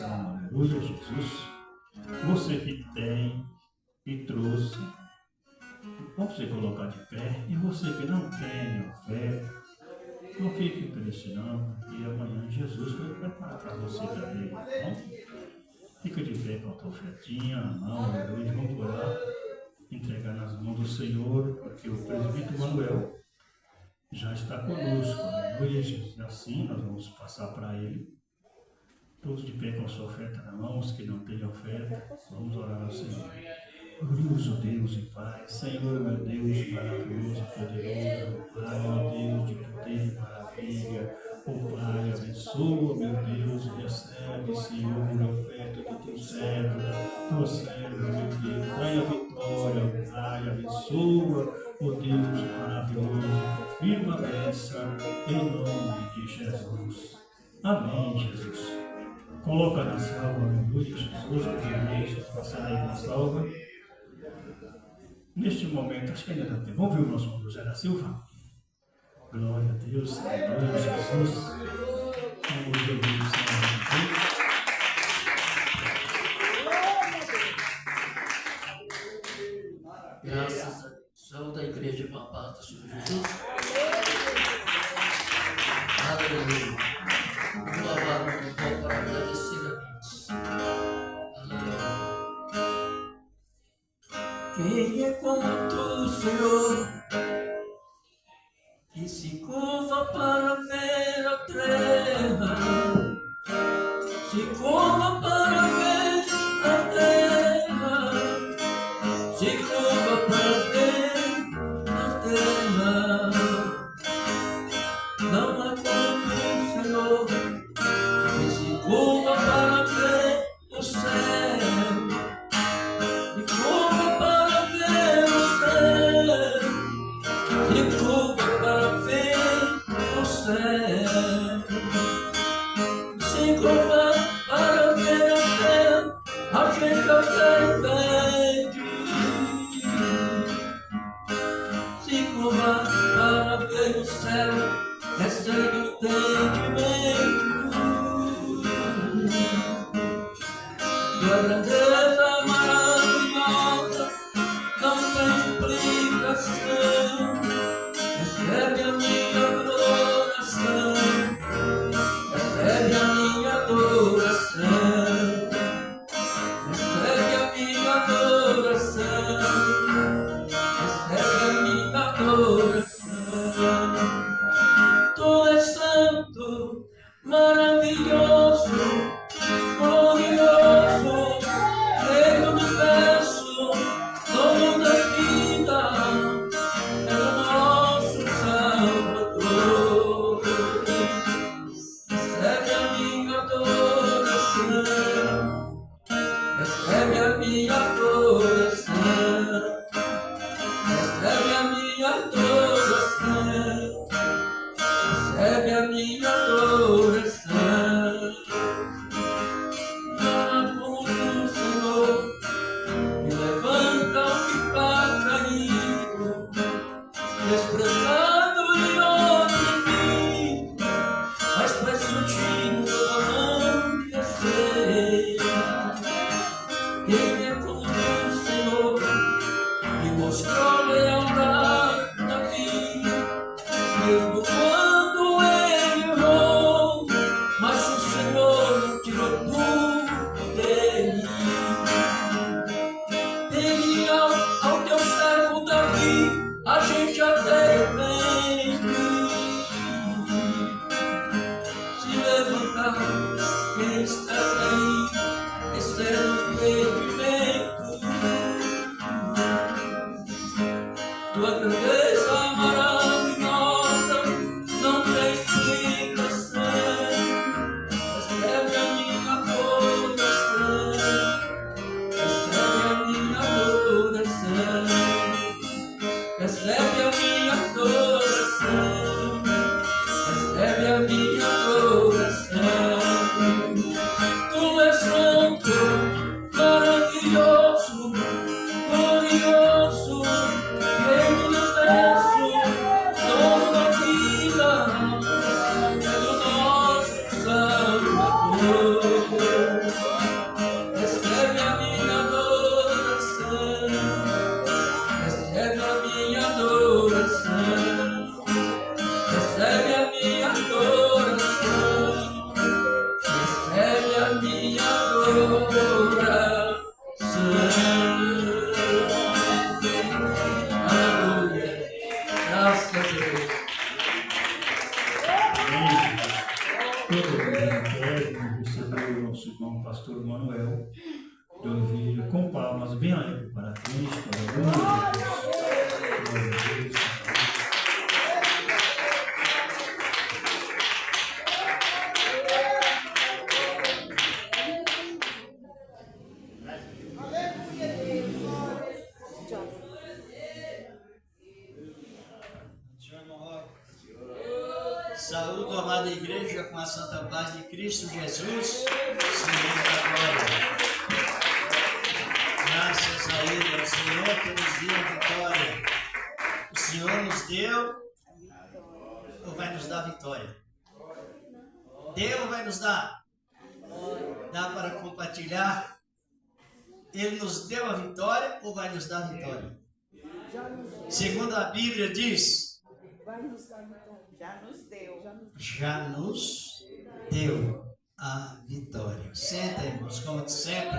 Aleluia, Jesus. Você que tem e trouxe, pode colocar de pé. E você que não tem oferta, não fique impressionando. E amanhã Jesus vai preparar para você também. Tá? Fica de pé com a tua ofertinha na mão, aleluia. Vamos orar, entregar nas mãos do Senhor, porque o presbítero Manuel já está conosco. Aleluia, Jesus. Assim nós vamos passar para ele. Todos de pé com a sua oferta na mão, os que não têm oferta, vamos orar ao Senhor. Glorioso Deus e Pai, Senhor, meu Deus, maravilhoso, poderoso, Pai, meu Deus, de poder e maravilha, Pai, abençoa, meu Deus, recebe, Senhor, a oferta do teu servo, meu Deus, dai a vitória, Pai, abençoa, Deus maravilhoso, confirma a bênção, em nome de Jesus. Amém, Jesus. Coloca na salva, aleluia, Jesus, que passar aí na salva. Neste momento, acho que ainda dá tempo. Vamos ver o nosso José da Silva? Glória a Deus, aleluia, Jesus. Vamos ouvir o Senhor. Graças a Deus. Saúde da igreja com a paz do Senhor Jesus. Aleluia. Vou lavar o pão para agradecer a Deus. Aleluia. Quem é como tu, Senhor, que se curva para ver a terra, se curva para ver a terra, se curva para ver a terra. excede o entendimento. Tua grandeza maravilhosa não tem explicação. Recebe a minha adoração, recebe a minha adoração, recebe a minha adoração, recebe a minha adoração. Tu és santo, maravilhoso, glorioso, Rei do universo, dono da vida, é o nosso Salvador. Recebe a minha adoração, recebe a minha adoração, recebe a minha adoração, recebe a minha adoração. Nada como tu, Senhor, me levanta o que está caído, desprezado e oprimido, mas tu és sutil, eu não sei. Quem é como tu, Senhor, me mostrou lealdade na vida, mesmo quando ele errou, mas o Senhor não tirou tudo dele. Dele ao teu servo Davi, a gente até vem se levantar. Quem está aí, esse é o entendimento. Tua grandeza maravilhosa não tem explicação. Recebe a minha adoração, recebe a minha adoração, recebe a minha adoração, recebe a minha adoração. Tu és santo, maravilhoso, glorioso, Rei do universo, dono da vida, é do nosso Salvador. Recebe a minha adoração, recebe a minha adoração, recebe a minha adoração, recebe a minha adoração. Aleluia. Graças a Deus. Todo mundo recebeu o nosso irmão pastor Manuel de Oliveira com palmas bem alegres para Cristo, para a glória de Deus. Glória a Deus. Saúdo a amada igreja com a santa paz de Cristo Jesus, Senhor da glória. Graças a Ele, ao Senhor que nos deu a vitória. O Senhor nos deu ou vai nos dar vitória? Deu ou vai nos dar? Dá para compartilhar? Ele nos deu a vitória ou vai nos dar a vitória? Segundo a Bíblia diz, Vai nos dar vitória. Já nos deu. já nos deu a vitória. Senta, irmãos, como sempre,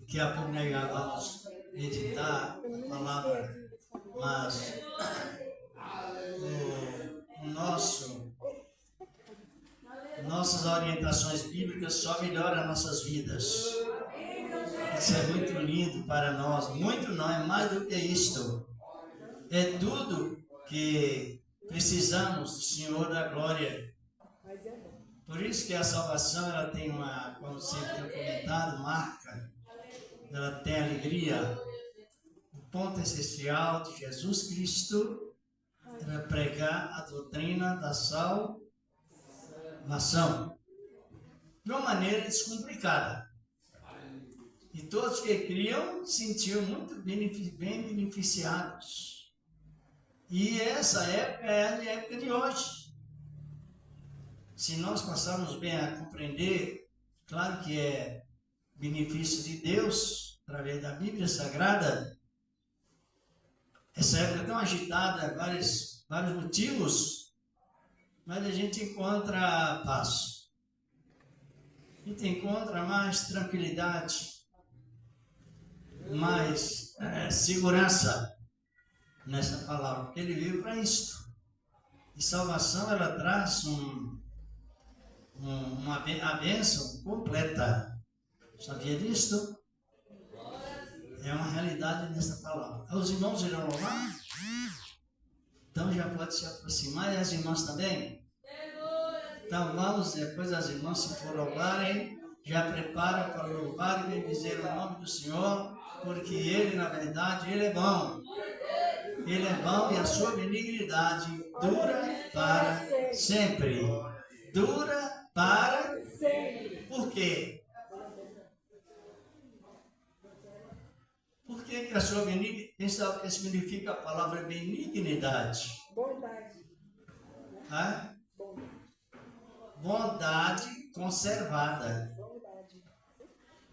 daqui a pouco nós já vamos meditar a palavra, mas nossas orientações bíblicas só melhoram nossas vidas. Isso é muito lindo para nós. Muito não, é mais do que isto. É tudo que precisamos do Senhor da glória. Por isso que a salvação, ela tem uma, como sempre tenho comentado, marca. Ela tem alegria. O ponto essencial de Jesus Cristo era pregar a doutrina da salvação de uma maneira descomplicada. E todos que criam se sentiam muito bem beneficiados. E essa época é a época de hoje. se nós passarmos bem a compreender, claro que é benefício de Deus, através da Bíblia Sagrada, essa época tão agitada, vários motivos, mas a gente encontra paz. A gente encontra mais tranquilidade, mais segurança nessa palavra, porque ele veio para isto. E salvação, ela traz a bênção completa. Sabia disto? É uma realidade nessa palavra. Os irmãos irão louvar? Então já pode se aproximar, e as irmãs também? Então vamos, depois as irmãs, se for louvarem, já prepara para louvar e bendizer o nome do Senhor, porque Ele, na verdade, Ele é bom. Ele é bom e a sua benignidade dura para sempre. Dura para sempre. Por quê? Por que a sua benignidade? Quem sabe o que significa a palavra benignidade? Bondade. Hã? Bondade conservada.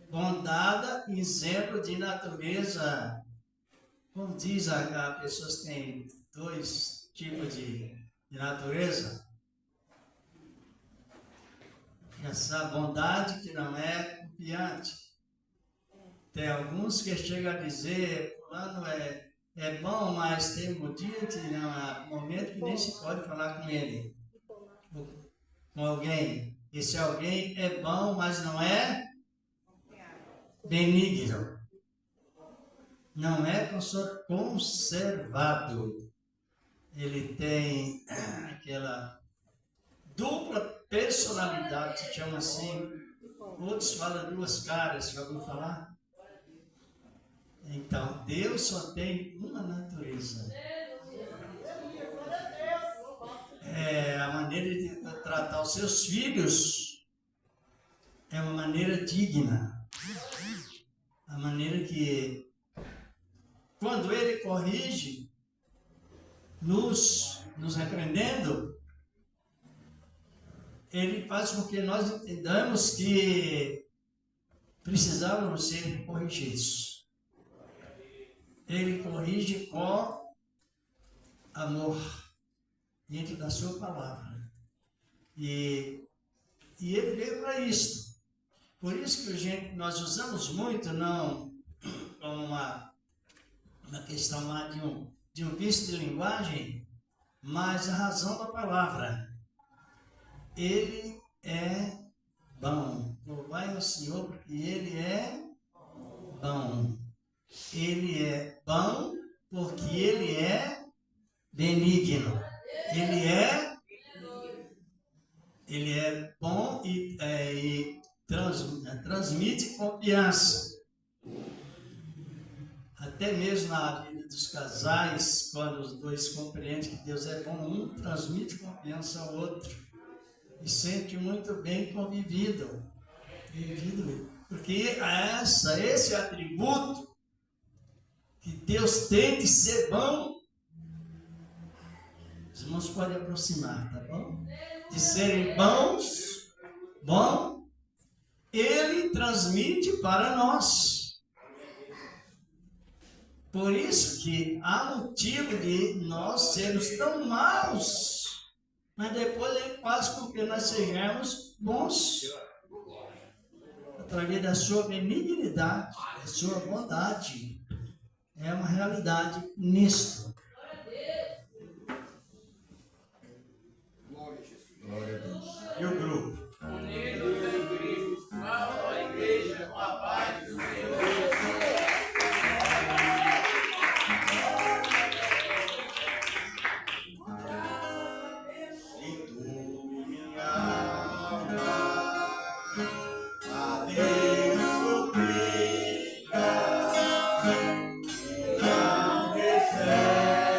Bondade, exemplo de natureza. Como diz a pessoas que têm dois tipos de natureza. Essa bondade que não é confiante. Tem alguns que chegam a dizer, fulano é bom, mas tem um dia que não há momento que nem se pode falar com ele. Com alguém. Esse alguém é bom, mas não é benigno. Não é conservado. Ele tem aquela dupla personalidade, se chama assim. Outros falam duas caras, já ouviu falar? Então, Deus só tem uma natureza. A maneira de tratar os seus filhos é uma maneira digna. A maneira que, quando Ele corrige, nos repreendendo, Ele faz com que nós entendamos que precisávamos ser corrigidos. Ele corrige com amor, dentro da sua palavra. E Ele veio para isto. Por isso que nós usamos muito, não como uma questão lá de um vício de linguagem, mas a razão da palavra. Ele é bom. Louvai ao Senhor, porque Ele é bom. Ele é bom porque Ele é benigno. Ele é bom e transmite confiança. Até mesmo na vida dos casais, quando os dois compreendem que Deus é bom, um transmite confiança ao outro. E sente muito bem convivido. Porque esse atributo que Deus tem de ser bom, os irmãos podem aproximar, tá bom? De serem bons, Ele transmite para nós. Por isso que há motivo de nós sermos tão maus, mas depois Ele faz com que nós sejamos bons. Através da sua benignidade, da sua bondade. É uma realidade nisto. Glória a Deus. E o grupo? Unidos em Cristo, salva a igreja com a paz do Senhor. E tu, minha alma, a Deus suplica, e não recebe.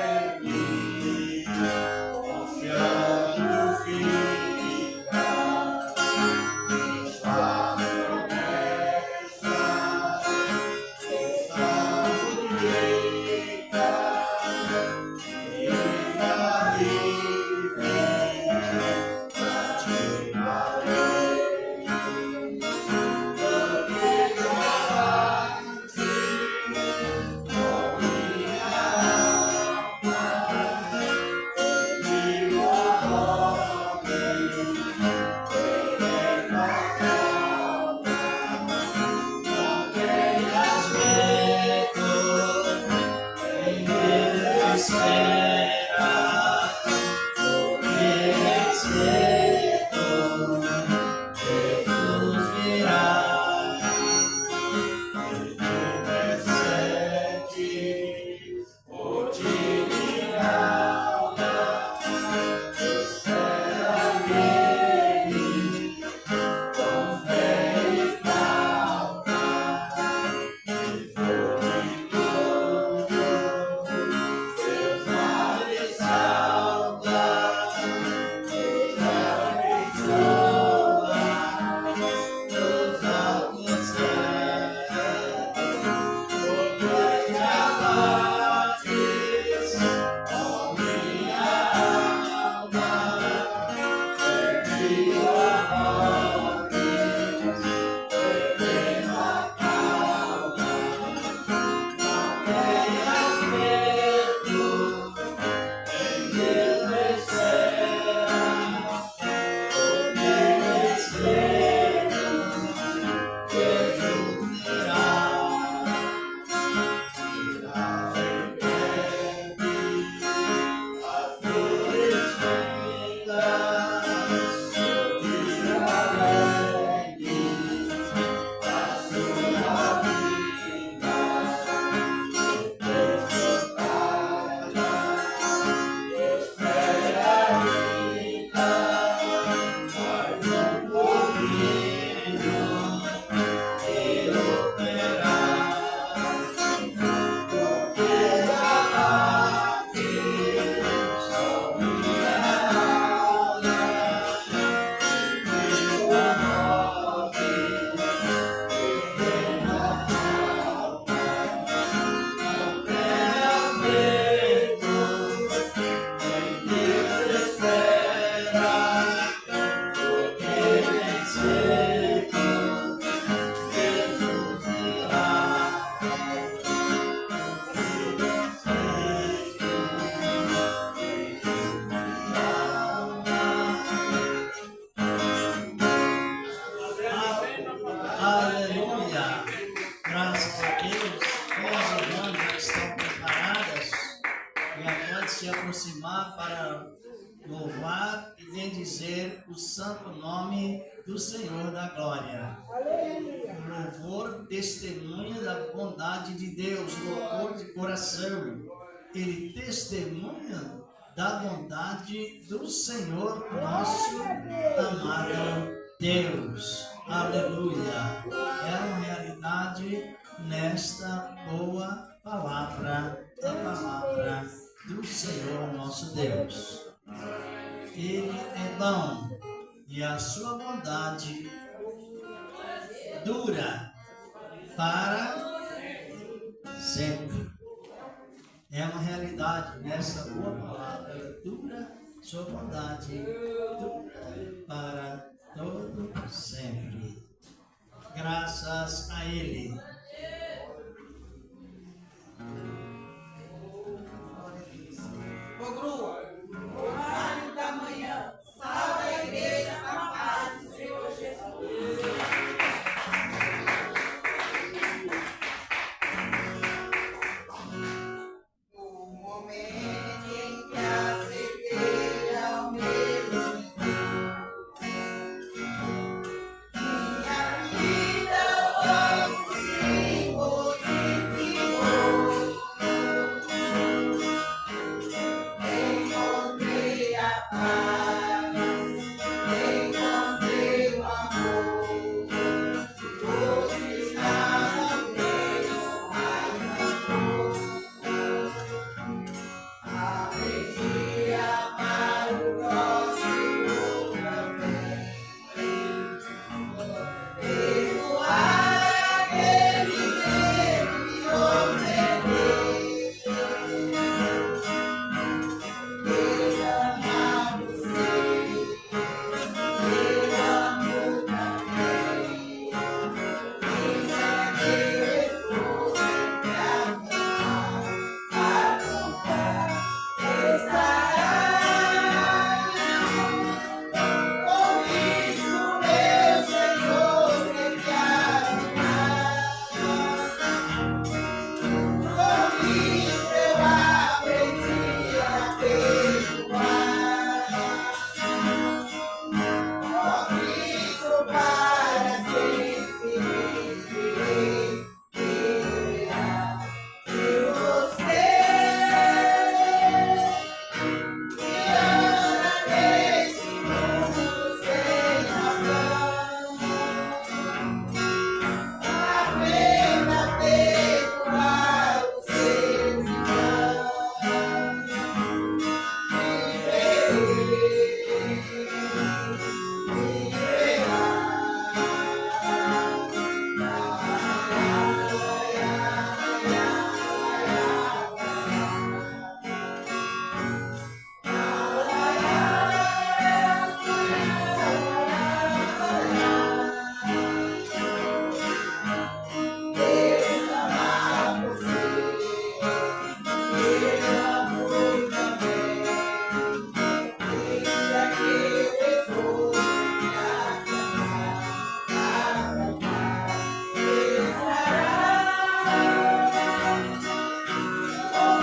para louvar e bendizer o santo nome do Senhor da glória. Louvor, testemunha da bondade de Deus, louvor de coração. Ele testemunha da bondade do Senhor, nosso amado Deus. Aleluia. É uma realidade nesta boa palavra, a palavra do Senhor, nosso Deus. Ele é bom e a sua bondade dura para sempre. É uma realidade nessa boa palavra, dura sua bondade, dura para todo sempre. Graças a Ele. Ô, Gru, horário da manhã, salve a igreja com a paz do Senhor Jesus. O momento em que a cegueira ao meu minha vida logo se modificou. Encontrei a paz, encontrei o amor. Hoje já não tenho mais amor. Aprendi a amar o próximo também. Perdoar aquele que me ofendeu. Deus ama você, eu amo também. Isso é meu esforço pra amar, estará. Com isso, meu Senhor, sempre amar. Com isso eu aprendi a perdoar. Com isso para sempre viverei, viverá de você. Que anda nesse mundo sem razão. Aprenda a perdoar o seu irmão. Deus ama você, eu amo também. Isso é meu esforço pra cantar, estará. Com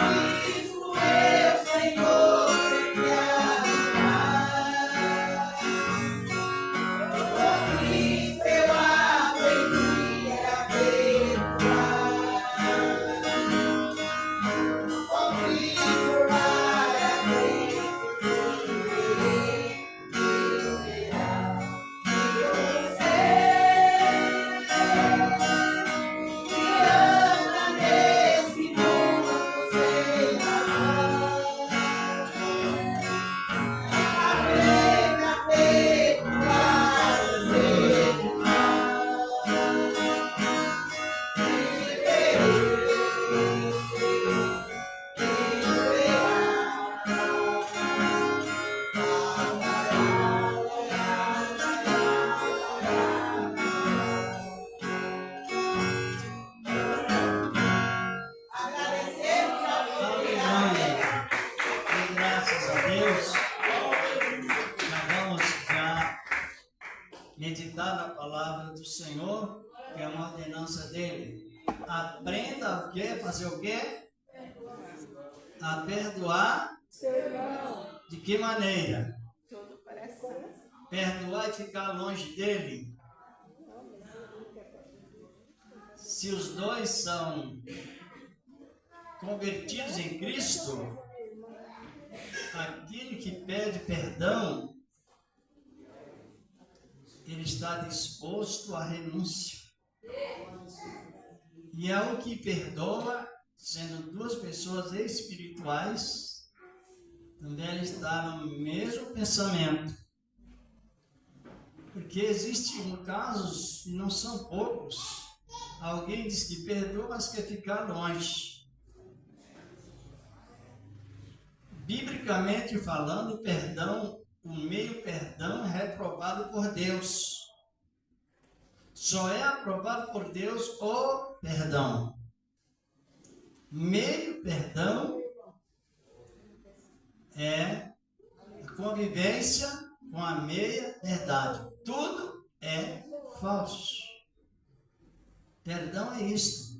isso eu, Senhor, sempre amar. Com isso eu aprendi a perdoar. Com isso para sempre viverei, viverá de você. Que anda nesse mundo sem razão. Aprenda a perdoar o seu irmão. Agradecemos ao Aleluia. E graças a Deus, nós vamos já meditar na palavra do Senhor, que é uma ordenança dele. Aprenda o quê? Fazer o quê? A perdoar De que maneira? Todo coração. Perdoar e ficar longe dele? Se os dois são convertidos em Cristo, aquele que pede perdão, ele está disposto à renúncia. E é o que perdoa, sendo duas pessoas espirituais, também ele está no mesmo pensamento. Porque existem casos, e não são poucos, alguém diz que perdoa, mas quer ficar longe. Biblicamente falando, o perdão, o meio perdão é reprovado por Deus. Só é aprovado por Deus o perdão. Meio perdão é a convivência com a meia verdade. Tudo é falso. Perdão é isto.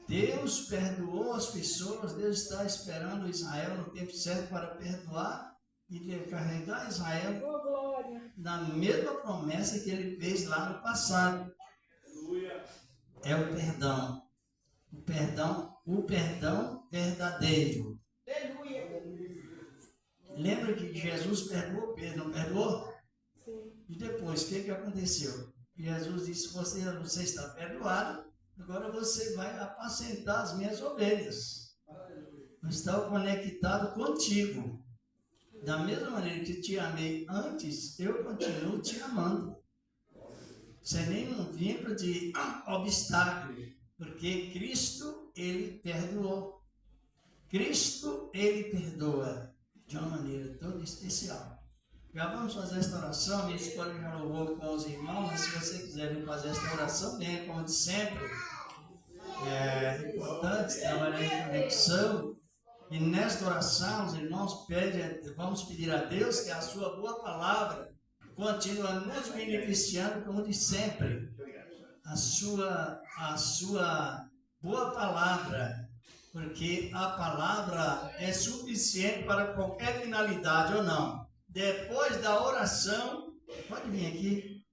Deus perdoou as pessoas, Deus está esperando Israel no tempo certo para perdoar e carregar Israel na mesma promessa que ele fez lá no passado. É o perdão. O perdão verdadeiro. Lembra que Jesus perdoou Pedro, não perdoou? Sim. E depois, o que aconteceu? Jesus disse, você está perdoado, agora você vai apacentar as minhas ovelhas. Eu estou conectado contigo. Da mesma maneira que te amei antes, eu continuo te amando. Sem nenhum vínculo de obstáculo. Porque Cristo, ele perdoou. Cristo, ele perdoa de uma maneira toda especial. Já vamos fazer esta oração. Minha esposa já louvou com os irmãos, mas se você quiser vir fazer esta oração, venha como de sempre. É importante trabalhar em conexão. E nesta oração, os irmãos vamos pedir a Deus que a sua boa palavra continue nos beneficiando como de sempre. A sua boa palavra, porque a palavra é suficiente para qualquer finalidade ou não. Depois da oração, pode vir aqui.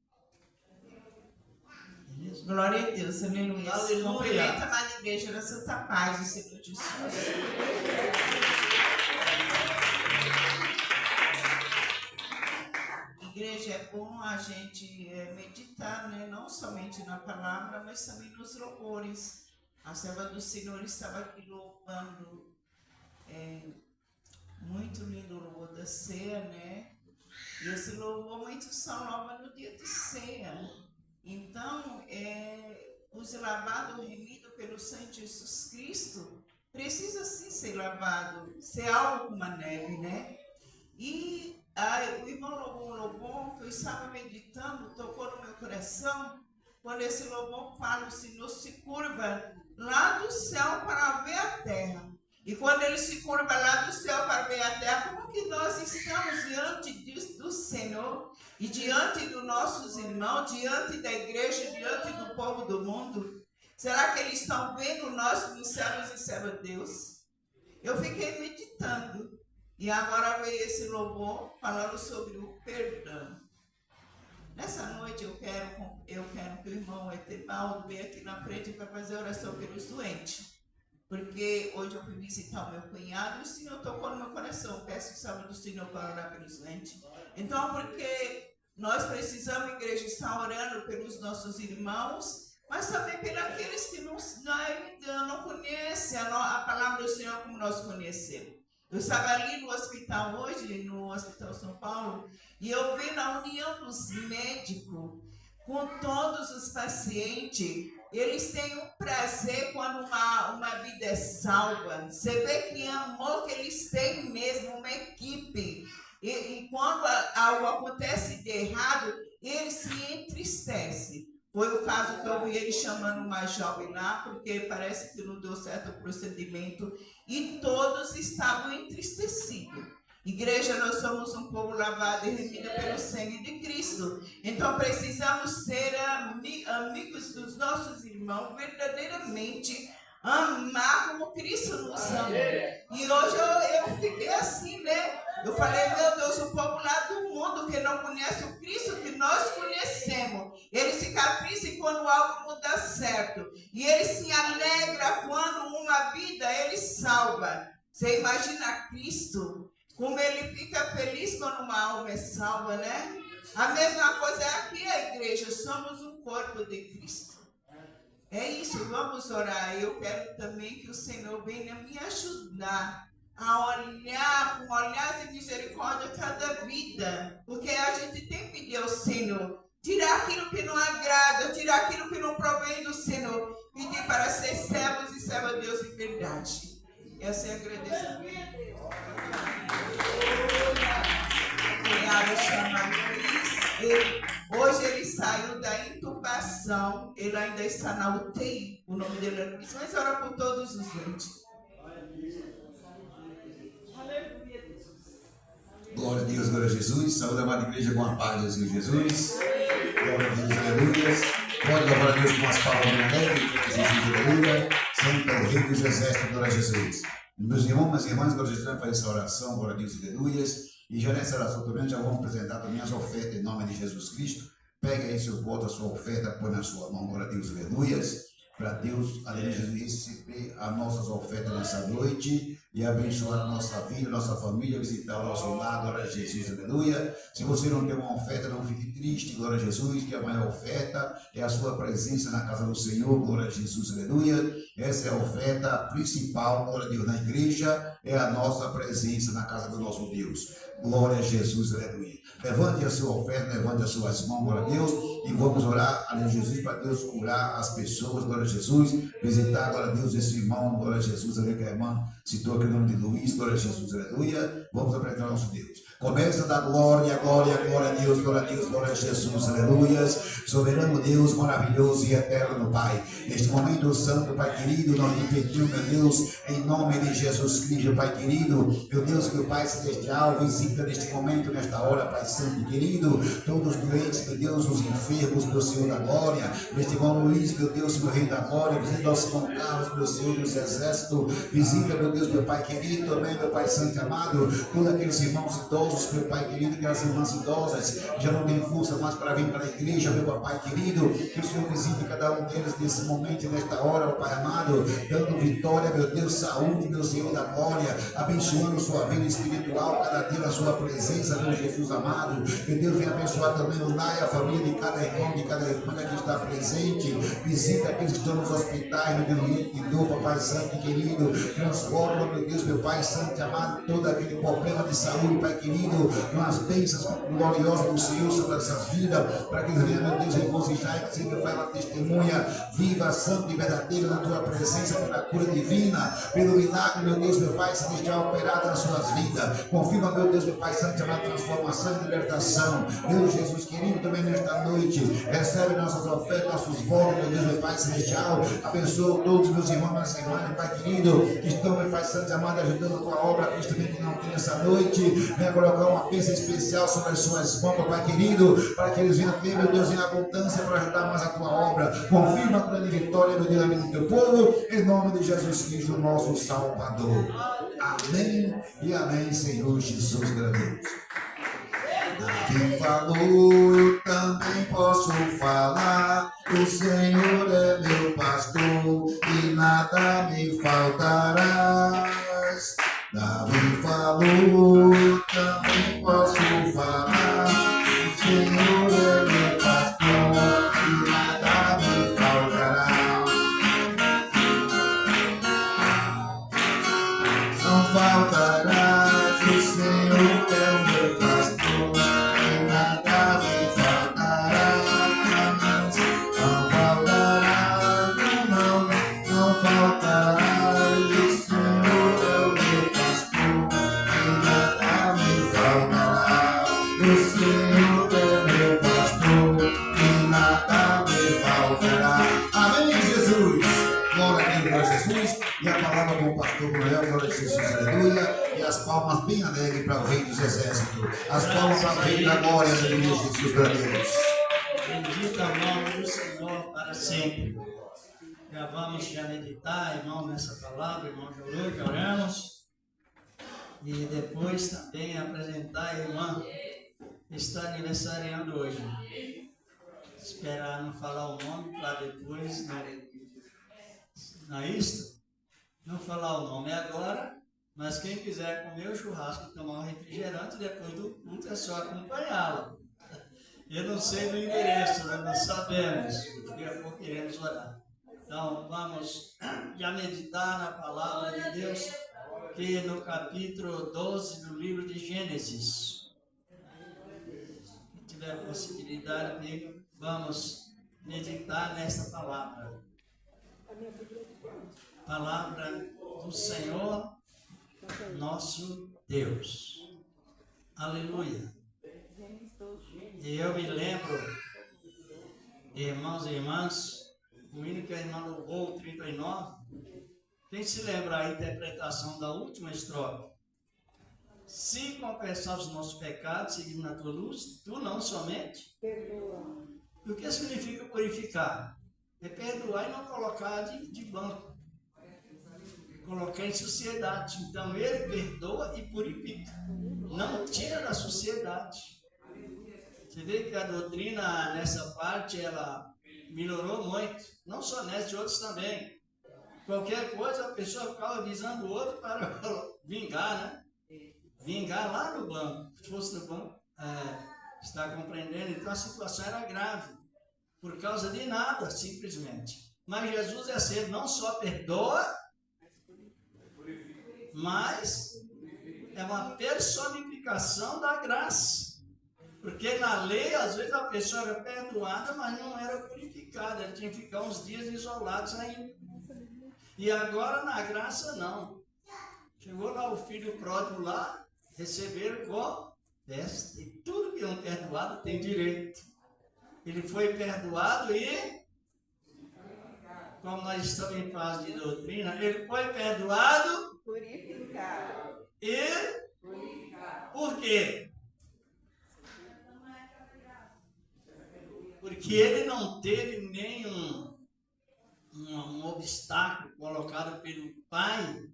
Glória a Deus, aleluia. Aleluia. Cumprimento a amada igreja na santa paz do Senhor Jesus. Igreja, é bom a gente meditar, né? Não somente na palavra, mas também nos louvores. A serva do Senhor estava aqui louvando. Muito lindo o louvor da ceia, né? E esse louvor muitos são nova no dia de ceia. Então, os lavados remidos pelo sangue de Jesus Cristo precisa sim ser lavado, ser algo como a neve, né? E o irmão louvor que eu estava meditando tocou no meu coração quando esse louvor fala: o Senhor se curva lá do céu para ver a terra. E quando ele se curva lá do céu para ver a terra, como que nós estamos diante do Senhor e diante dos nossos irmãos, diante da igreja, diante do povo do mundo? Será que eles estão vendo nós nos céus e servos a Deus? Eu fiquei meditando e agora veio esse louvor falando sobre o perdão. Nessa noite eu quero que o irmão Etebaldo venha aqui na frente para fazer oração pelos doentes. Porque hoje eu fui visitar o meu cunhado e o Senhor tocou no meu coração. Peço o salve do Senhor para orar pelos doentes. Então, porque nós precisamos, igreja, estar orando pelos nossos irmãos, mas também pelos aqueles que não conhecem a palavra do Senhor como nós conhecemos. Eu estava ali no hospital hoje, no Hospital São Paulo, e eu vi na união dos médicos com todos os pacientes. Eles têm um prazer quando uma vida é salva. Você vê que amor que eles têm mesmo, uma equipe. E quando algo acontece de errado, eles se entristecem. Foi o caso que eu vi ele chamando uma jovem lá, porque parece que não deu certo o procedimento. E todos estavam entristecidos. Igreja, nós somos um povo lavado e remido pelo sangue de Cristo. Então precisamos ser amigos dos nossos irmãos, verdadeiramente amar como Cristo nos ama. E hoje eu fiquei assim, né? Eu falei, meu Deus, o povo lá do mundo que não conhece o Cristo que nós conhecemos, eles ficam tristes quando algo não dá certo. E eles se alegram quando uma vida ele salva. Você imagina Cristo, como ele fica feliz quando uma alma é salva, né? A mesma coisa é aqui a igreja, somos um corpo de Cristo. É isso, vamos orar. Eu quero também que o Senhor venha me ajudar a olhar com olhar de misericórdia cada vida. Porque a gente tem que pedir ao Senhor, tirar aquilo que não agrada, tirar aquilo que não provém do Senhor. Pedir para ser servos e servas de Deus em verdade. Essa é a agradecimento. Cunhado chama Luiz. Hoje ele saiu da intubação. Ele ainda está na UTI. O nome dele é Luiz. Mas ora por todos os doentes. Glória a Deus, glória a Jesus. Saúde, amada igreja, com a paz do Senhor Jesus. Glória a Deus, aleluia. Pode louvar a Deus com as palavras alegres. Jesus, aleluia. Santo é o Rei dos Exércitos, glória a Jesus. Meus irmãos, minhas irmãs, glória a Jesus, vai fazer essa oração, glória a Deus, aleluia. E já nessa oração também, já vamos apresentar também as ofertas em nome de Jesus Cristo. Pega aí seu voto, a sua oferta, põe na sua mão, glória a Deus, aleluia. Para Deus, aleluia, Jesus, receber as nossas ofertas nessa noite e abençoar a nossa vida, a nossa família, visitar o nosso lar, glória a Jesus, aleluia. Se você não tem uma oferta, não fique triste, glória a Jesus, que a maior oferta é a sua presença na casa do Senhor, glória a Jesus, aleluia. Essa é a oferta principal, glória a Deus, na igreja, é a nossa presença na casa do nosso Deus. Glória a Jesus, aleluia. Levante a sua oferta, levante as suas mãos, glória a Deus, e vamos orar, aleluia, Jesus, para Deus curar as pessoas, glória a Jesus, visitar, glória a Deus, esse irmão, glória a Jesus, aleluia, que a irmã citou aqui o nome de Luiz, glória a Jesus, aleluia. Vamos apresentar nosso Deus. Começa a dar glória, glória, glória a Deus, glória a Deus, glória a Jesus, aleluia. Soberano Deus, maravilhoso e eterno Pai. Neste momento santo, Pai querido, nós te pedimos, meu Deus, em nome de Jesus Cristo, Pai querido, meu Deus, meu Pai celestial, visita neste momento, nesta hora, Pai santo e querido, todos os doentes, meu Deus, os enfermos, meu Senhor da glória, neste irmão Luiz, meu Deus, meu Rei da glória, visita nosso irmão Carlos, meu Senhor dos exércitos, visita, meu Deus, meu Pai querido, também, meu Pai santo e amado, todos aqueles irmãos idosos, meu Pai querido, aquelas irmãs idosas já não tem força mais para vir para a igreja, meu Pai querido, que o Senhor visite cada um deles nesse momento e nesta hora, meu Pai amado, dando vitória, meu Deus, saúde, meu Senhor da glória, abençoando sua vida espiritual, cada dia na sua presença, meu Jesus amado, que Deus venha abençoar também o lar e a família de cada irmão, de cada irmã que está presente, visita aqueles que estão nos hospitais, meu Deus, de dor, Papai santo e querido, transforma, meu Deus, meu Pai santo e amado, todo aquele problema de saúde, Pai querido, nas bênçãos gloriosas do Senhor sobre essas vidas, para que eles venham, meu Deus, regozijar e que sempre vai uma testemunha viva, santa e verdadeira na tua presença, pela cura divina, pelo milagre, meu Deus, meu Pai, celestial operado nas suas vidas. Confirma, meu Deus, meu Pai santo, a transformação e libertação. Deus Jesus querido, também nesta noite, recebe nossas ofertas, nossos votos, meu Deus, meu Pai celestial. Abençoa todos os meus irmãos, minhas irmãs, meu Pai querido, que estão, meu Pai santo, amado, ajudando a tua obra, Cristo também que não tem essa noite. Venha colocar uma bênção especial sobre as suas mãos, Pai querido, para que eles venham ter, meu Deus, em abundância para ajudar mais a tua obra. Confirma a grande vitória, meu Deus, na vida do teu povo, em nome de Jesus Cristo, nosso Salvador. Amém e amém, Senhor Jesus, grande. Quem falou, eu também posso falar. O Senhor é meu pastor e nada me faltará. Davi falou, eu também posso falar. O Senhor é meu pastor e nada me faltará. Não faltará, o Senhor é o meu pastor e nada me faltará. Não faltará, não faltará, o Senhor é o meu pastor e nada me faltará. O Senhor é meu pastor e nada me faltará. Amém, Jesus. Glória a Deus, glória a Jesus. E a palavra com o pastor Noel, glória a Jesus, aleluia. E as palmas bem alegres para o Rei dos Exércitos. As palmas para o Rei da glória, aleluia, Jesus, para Deus. Bendita a mão do Senhor para sempre. Já vamos meditar, irmão, nessa palavra, irmão, já orou, já oramos. E depois também apresentar a irmã que está aniversariando hoje. Esperar não falar o nome para depois, não é isso? Não falar o nome agora, mas quem quiser comer o churrasco e tomar um refrigerante depois do culto é só acompanhá-la. Eu não sei do endereço, nós não sabemos, daqui a pouco iremos orar. Então vamos já meditar na palavra de Deus, que no capítulo 12 do livro de Gênesis. Se tiver possibilidade, vamos meditar nesta palavra. Palavra do Senhor, nosso Deus. Aleluia. E eu me lembro, irmãos e irmãs, o hino que a irmã louvou, 39, quem se lembra a interpretação da última estrofe? Se confessar os nossos pecados, seguindo na tua luz, tu não somente perdoa. O que significa purificar? É perdoar e não colocar de banco. Colocar em sociedade. Então ele perdoa e purifica. Não tira da sociedade. Você vê que a doutrina nessa parte ela melhorou muito. Não só nessa, de outros também. Qualquer coisa a pessoa ficava avisando o outro para vingar, né? Vingar lá no banco. Se fosse no banco, está compreendendo? Então a situação era grave. Por causa de nada, simplesmente. Mas Jesus é assim, não só perdoa, mas é uma personificação da graça. Porque na lei, às vezes, a pessoa era perdoada, mas não era purificada. Ela tinha que ficar uns dias isolados ainda. E agora, na graça, não. Chegou lá o filho pródigo lá, receberam com festa. E tudo que é um perdoado tem direito. Ele foi perdoado e, como nós estamos em fase de doutrina, ele foi perdoado, Purificado. E Purificado. Por quê? Porque ele não teve nenhum um obstáculo colocado pelo pai.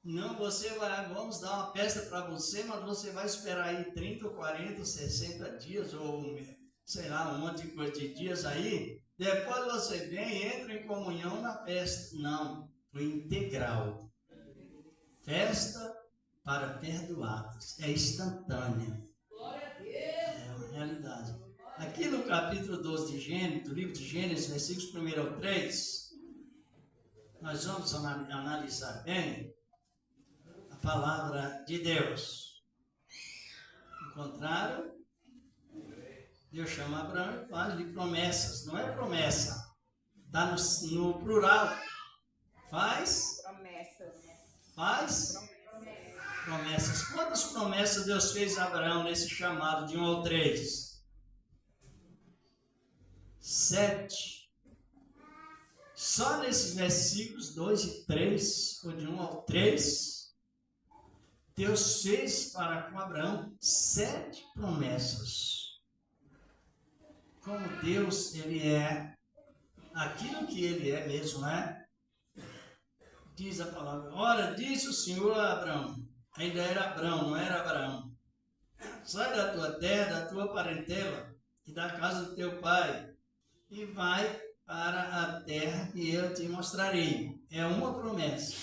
Não, vamos dar uma festa para você, mas você vai esperar aí 30, 40, 60 dias, ou sei lá, um monte de coisa de dias aí. Depois você vem e entra em comunhão na festa. Não, foi integral. Festa para perdoados. É instantânea. É uma realidade. Aqui no capítulo 12 de Gênesis, do livro de Gênesis, versículos 1 ao 3, nós vamos analisar bem a palavra de Deus. Encontraram? Deus chama Abraão e faz-lhe promessas. Não é promessa. Está no plural. Faz? Promessas. Faz? Promessas. Quantas promessas Deus fez a Abraão nesse chamado de 1 ao 3? 7. Só nesses versículos 2 e 3, ou de 1 ao 3, Deus fez para com Abraão 7 promessas. Como Deus, Ele é aquilo que Ele é mesmo, né? Diz a palavra. Ora, disse o Senhor a Abraão, ainda era Abraão, não era Abraão. Sai da tua terra, da tua parentela e da casa do teu pai e vai para a terra que eu te mostrarei. É uma promessa.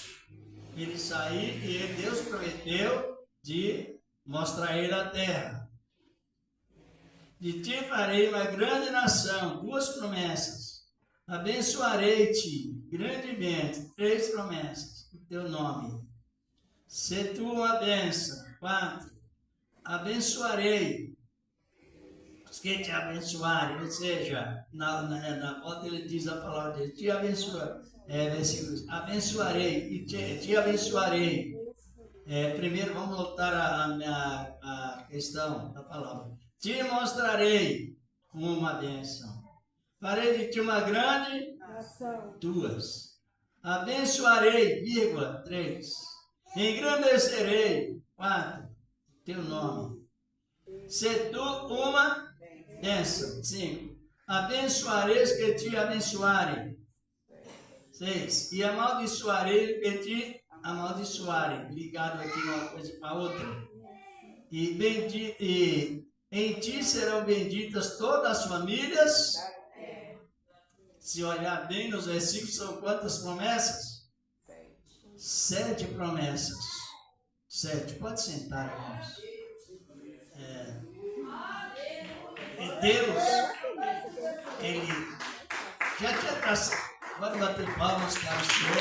Ele saiu e Deus prometeu de mostrar ele a terra. De ti farei uma grande nação. 2 promessas. Abençoarei-te grandemente. 3 promessas. O teu nome. Se tu uma bênção. 4. Abençoarei os que te abençoarem. Ou seja, na volta ele diz a palavra dele. Te abençoarei. Versículos. Abençoarei e te abençoarei. Primeiro vamos voltar à questão da palavra. Te mostrarei uma bênção. Farei de ti uma grande nação. 2. Abençoarei, 3. Engrandecerei, 4. Teu nome. Se tu uma bênção. 5. Abençoarei os que te abençoarem. 6. E amaldiçoarei os que te amaldiçoarem, ligado aqui uma coisa com a outra. E em ti serão benditas todas as famílias. Se olhar bem nos versículos, são quantas promessas? 7 promessas. 7. Pode sentar, irmãos. Deus, Ele já tinha traçado. Pode bater palmas para o Senhor.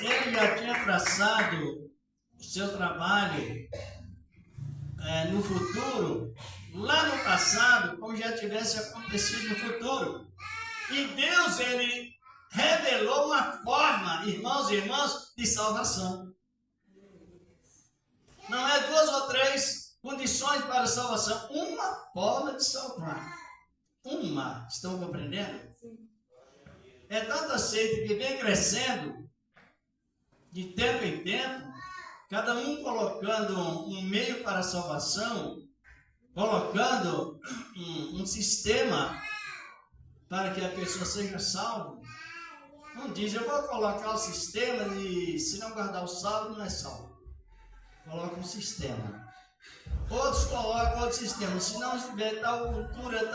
Ele já tinha traçado o seu trabalho no futuro, lá no passado, como já tivesse acontecido no futuro. E Deus, Ele revelou uma forma, irmãos e irmãs, de salvação. Não é 2 ou 3 condições para a salvação, uma forma de salvar. Uma, estão compreendendo? É tanto aceito que vem crescendo, de tempo em tempo, cada um colocando um meio para a salvação, colocando um sistema para que a pessoa seja salva. Não diz, eu vou colocar o sistema e se não guardar o salvo, não é salvo. Coloca um sistema. Outros colocam outro sistema. Se não tiver tal cultura,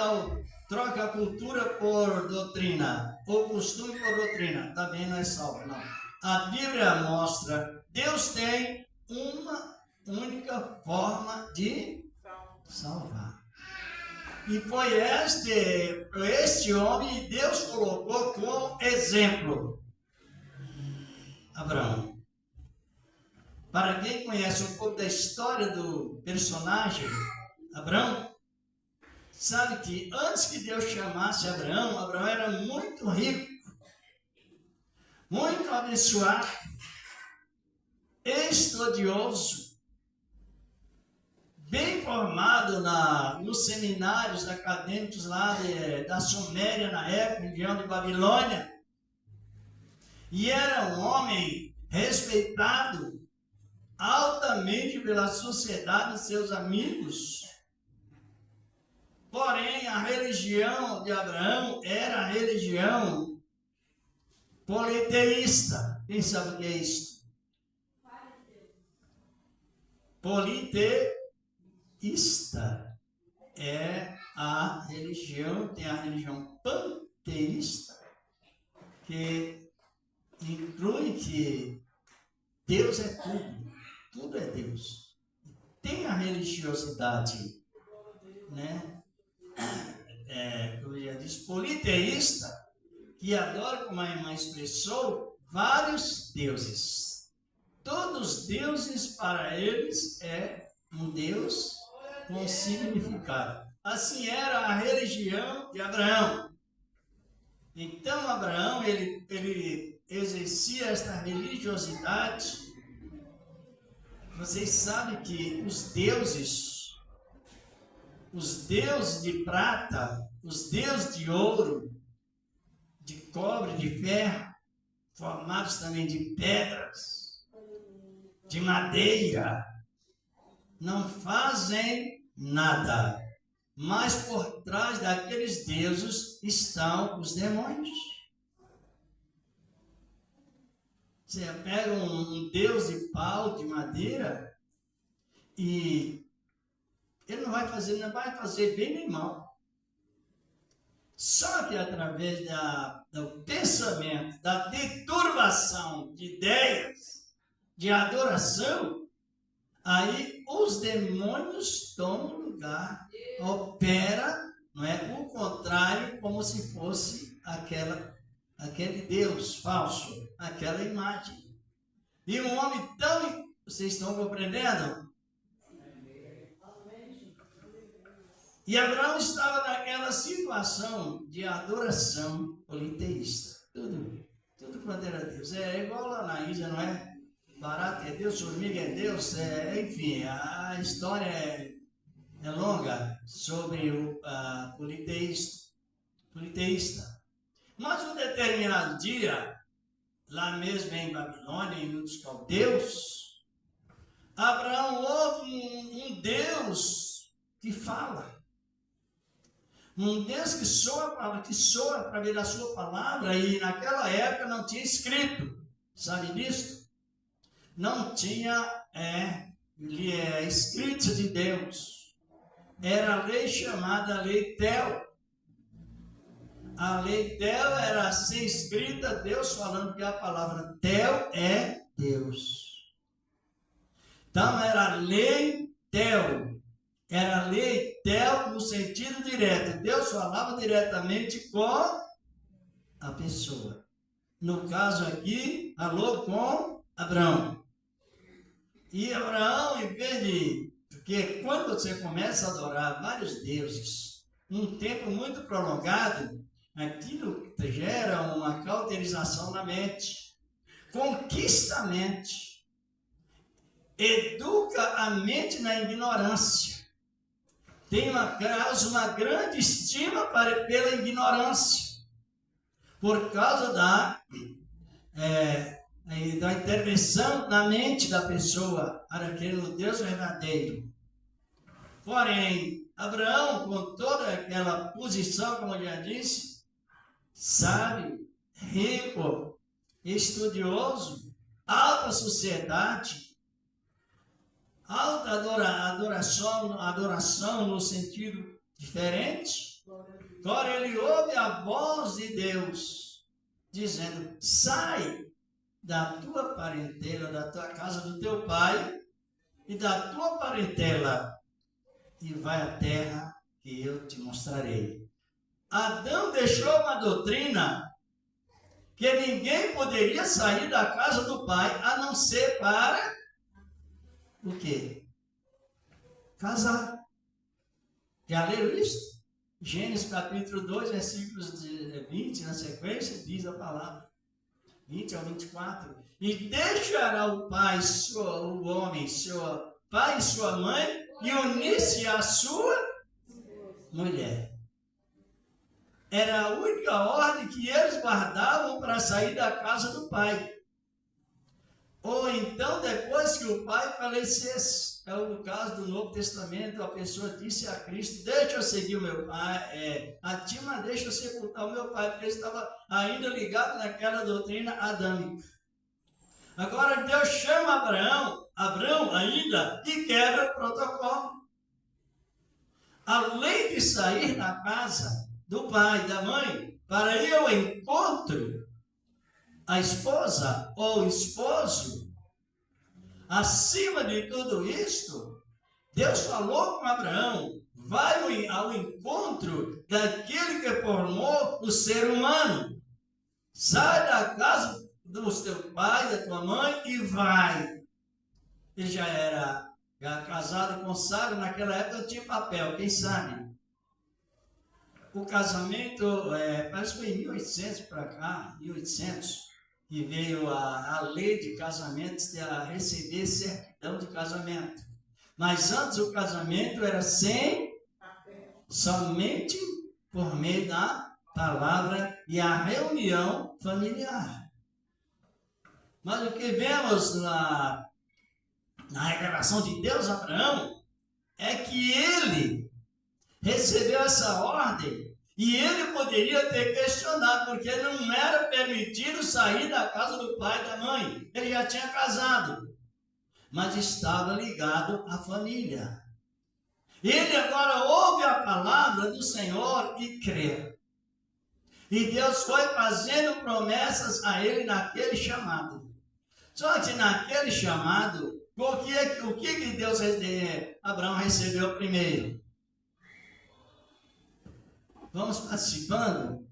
troca a cultura por doutrina, ou costume por doutrina, também não é salvo, não. A Bíblia mostra, Deus tem uma única forma de salvar. E foi este homem Deus colocou como exemplo. Abraão. Para quem conhece um pouco da história do personagem, Abraão, sabe que antes que Deus chamasse Abraão, Abraão era muito rico, muito abençoado, estudioso, bem formado nos seminários acadêmicos lá da Suméria, na época, região de Babilônia, e era um homem respeitado altamente pela sociedade e seus amigos. Porém, a religião de Abraão era a religião politeísta. Quem sabe o que é isto? Politeísta é a religião, tem a religião panteísta, que inclui que Deus é tudo. Tudo é Deus. Tem a religiosidade, né? Como já disse, politeísta, que adora, como a irmã expressou, vários deuses. Todos os deuses para eles é um Deus com significado. Assim era a religião de Abraão. Então Abraão, ele exercia esta religiosidade. Vocês sabem que os deuses de prata, os deuses de ouro, de cobre, de ferro, formados também de pedras, de madeira, não fazem nada. Mas por trás daqueles deuses estão os demônios. Você pega um deus de pau, de madeira, e ele não vai fazer bem nem mal. Só que através do pensamento, da deturbação de ideias, de adoração, aí os demônios tomam lugar, opera, não é, o contrário, como se fosse aquele Deus falso, aquela imagem. E um homem tão... Vocês estão compreendendo? E Abraão estava naquela situação de adoração politeísta. Tudo quanto era Deus. É igual lá na Índia, não é? Barato é Deus, formiga é Deus. Enfim, a história é longa sobre o politeísta. Mas um determinado dia, lá mesmo em Babilônia, em um dos caldeus, Abraão ouve um Deus que fala. Um Deus que soa para ver a sua palavra, e naquela época não tinha escrito, sabe disso? Não tinha escrito de Deus. Era a lei chamada Lei Tel. A Lei Tel era assim escrita, Deus falando que a palavra Tel é Deus. Então era a Lei Tel. Era a Lei Tel no sentido direto. Deus falava diretamente com a pessoa. No caso aqui, falou com Abraão. E Abraão, em vez de... Porque quando você começa a adorar vários deuses, um tempo muito prolongado, aquilo gera uma cauterização na mente. Conquista a mente. Educa a mente na ignorância. Causa uma grande estima pela ignorância, por causa da intervenção na mente da pessoa para aquele Deus verdadeiro. Porém, Abraão, com toda aquela posição, como eu já disse, sábio, rico, estudioso, alta sociedade, alta adoração no sentido diferente. Agora ele ouve a voz de Deus dizendo: sai da tua parentela, da tua casa do teu pai e da tua parentela e vai à terra que eu te mostrarei. Adão deixou uma doutrina que ninguém poderia sair da casa do pai a não ser para o quê? Casar. Já leram isso? Gênesis capítulo 2, versículos 20, na sequência, diz a palavra. 20 ao 24. E deixará o pai, o homem, seu pai e sua mãe, e unir-se à sua mulher. Era a única ordem que eles guardavam para sair da casa do pai. Ou então, depois que o pai falecesse, é o caso do Novo Testamento, a pessoa disse a Cristo: deixa eu seguir o meu pai, a ti, mas deixa eu sepultar o meu pai, porque ele estava ainda ligado naquela doutrina adâmica. Agora Deus chama Abraão ainda, e quebra o protocolo. Além de sair da casa do pai e da mãe, para ir ao encontro, a esposa ou o esposo, acima de tudo isto, Deus falou com Abraão: vai ao encontro daquele que formou o ser humano. Sai da casa do teu pai, da tua mãe e vai. Ele já era casado com Sara, naquela época não tinha papel, quem sabe? O casamento, parece que foi em 1800 para cá, 1800. Que veio a lei de casamento, a receber certidão de casamento. Mas antes o casamento era somente por meio da palavra e a reunião familiar. Mas o que vemos na revelação de Deus a Abraão é que ele recebeu essa ordem. E ele poderia ter questionado, porque não era permitido sair da casa do pai e da mãe. Ele já tinha casado, mas estava ligado à família. Ele agora ouve a palavra do Senhor e crê. E Deus foi fazendo promessas a ele naquele chamado. Só que naquele chamado, o que Deus, Abraão recebeu primeiro? Vamos participando.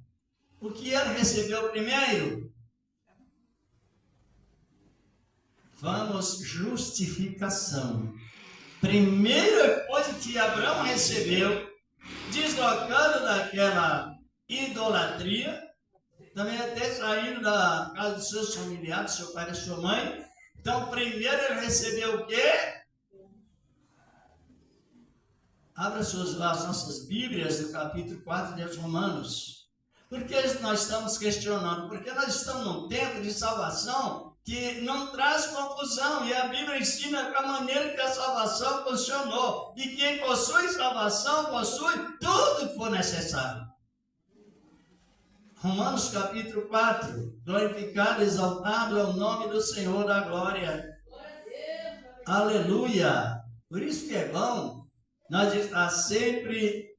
O que ele recebeu primeiro? Vamos, justificação. Primeira coisa que Abraão recebeu, deslocando daquela idolatria, também até saindo da casa dos seus familiares, seu pai e sua mãe. Então, primeiro ele recebeu o quê? Abra as nossas Bíblias do capítulo 4 de Romanos. Por que nós estamos questionando? Porque nós estamos num tempo de salvação que não traz confusão, e a Bíblia ensina a maneira que a salvação funcionou, e quem possui salvação possui tudo que for necessário. Romanos capítulo 4, glorificado, exaltado é o nome do Senhor da glória. Aleluia! Por isso que é bom nós estar sempre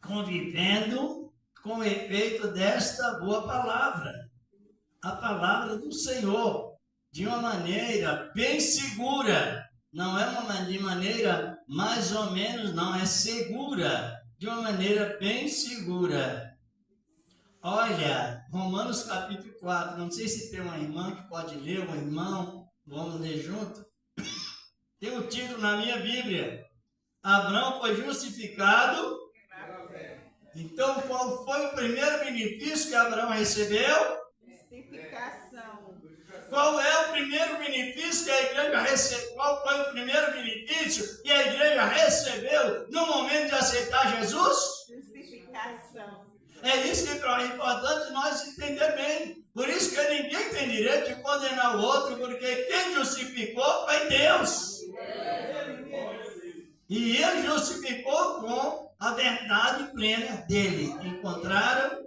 convivendo com o efeito desta boa palavra, a palavra do Senhor, de uma maneira bem segura, não é de maneira mais ou menos, não, é segura, de uma maneira bem segura. Olha, Romanos capítulo 4, não sei se tem uma irmã que pode ler, um irmão, vamos ler junto. Tem um título na minha Bíblia, Abraão foi justificado. Então, qual foi o primeiro benefício que Abraão recebeu? Justificação. Qual é o primeiro benefício que a igreja recebeu? Qual foi o primeiro benefício que a igreja recebeu no momento de aceitar Jesus? Justificação. É isso que é importante nós entender bem. Por isso que ninguém tem direito de condenar o outro, porque quem justificou foi Deus. E ele justificou com a verdade plena dele. Encontraram?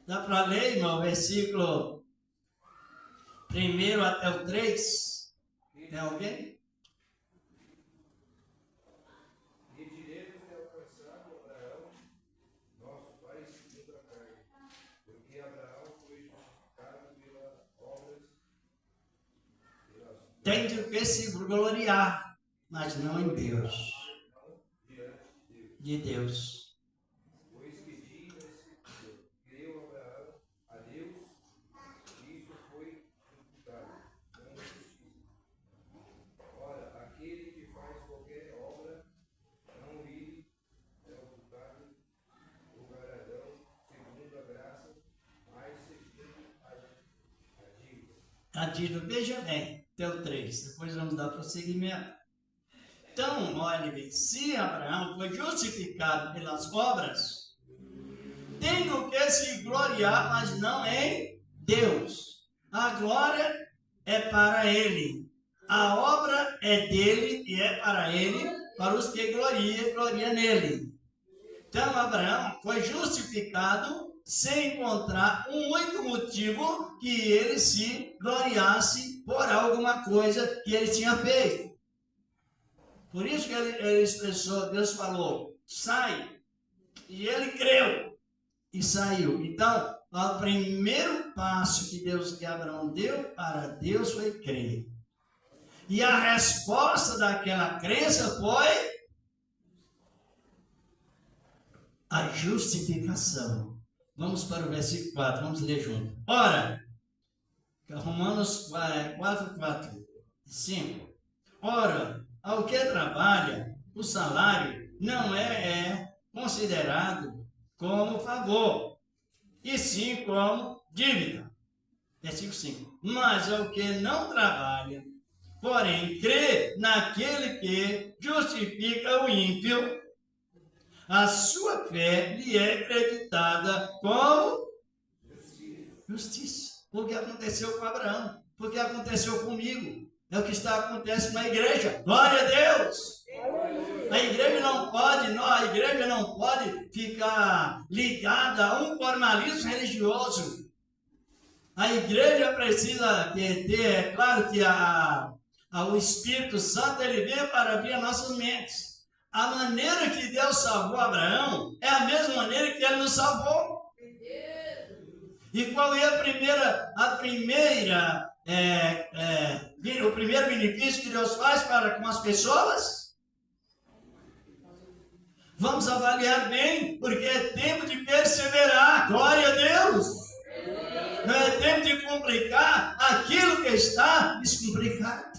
Dá para ler, irmão, versículo 1 até o 3? Tem alguém? E diremos ter alcançado Abraão, nosso pai, segundo a carne, porque Abraão foi justificado pelas obras. Tem de que se gloriar, mas não em Deus. De Deus. Pois que diz a Escritura, creu Abraão a Deus, e isso foi imputado como justiça. Ora, aquele que faz qualquer obra, não lhe é imputado o galardão segundo a graça, mas segundo a dívida. A dívida, veja bem, até o 3, depois vamos dar prosseguimento. Então, olhe bem, se Abraão foi justificado pelas obras, tem o que se gloriar, mas não em Deus. A glória é para ele, a obra é dele e é para ele, para os que gloria nele. Então, Abraão foi justificado sem encontrar um único motivo que ele se gloriasse por alguma coisa que ele tinha feito. Por isso que ele expressou, Deus falou, sai, e ele creu, e saiu. Então, o primeiro passo que Abraão deu para Deus foi crer. E a resposta daquela crença foi a justificação. Vamos para o versículo 4, vamos ler junto. Ora, Romanos 4, 5. Ora, ao que trabalha, o salário não é considerado como favor, e sim como dívida. Versículo 5. Mas ao que não trabalha, porém crê naquele que justifica o ímpio, a sua fé lhe é acreditada como justiça. O que aconteceu com Abraão, o que aconteceu comigo, é o que acontece na igreja. Glória a Deus! A igreja não pode ficar ligada a um formalismo religioso. A igreja precisa ter, é claro que o Espírito Santo ele vem para abrir as nossas mentes. A maneira que Deus salvou Abraão é a mesma maneira que ele nos salvou. E qual é o primeiro benefício que Deus faz para com as pessoas? Vamos avaliar bem, porque é tempo de perseverar. Glória a Deus! Não é tempo de complicar aquilo que está descomplicado.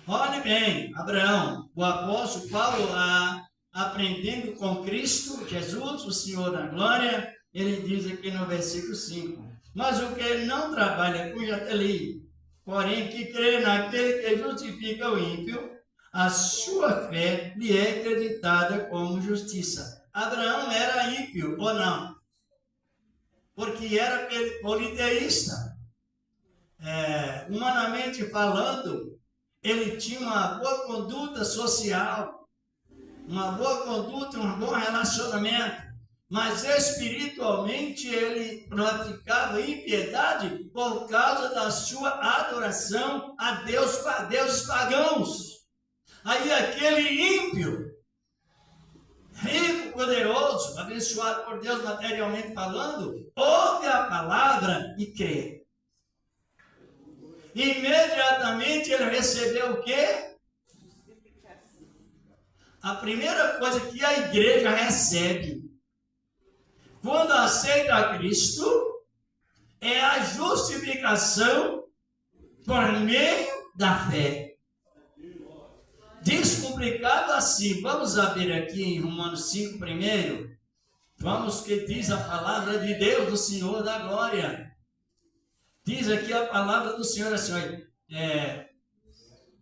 Olhe bem, Abraão, o apóstolo Paulo, aprendendo com Cristo, Jesus, o Senhor da glória, ele diz aqui no versículo 5, mas o que não trabalha, como já li, porém que crê naquele que justifica o ímpio, a sua fé lhe é acreditada como justiça. Abraão era ímpio ou não? Porque era politeísta. humanamente falando, ele tinha uma boa conduta social, uma boa conduta, um bom relacionamento, mas espiritualmente ele praticava impiedade por causa da sua adoração a Deus, a deuses pagãos. Aí aquele ímpio, rico, poderoso, abençoado por Deus materialmente falando, ouve a palavra e crê. Imediatamente ele recebeu o quê? A primeira coisa que a igreja recebe quando aceita a Cristo é a justificação por meio da fé. Descomplicado assim, vamos abrir aqui em Romanos 5 primeiro. Vamos que diz a palavra de Deus, do Senhor da glória. Diz aqui a palavra do Senhor assim,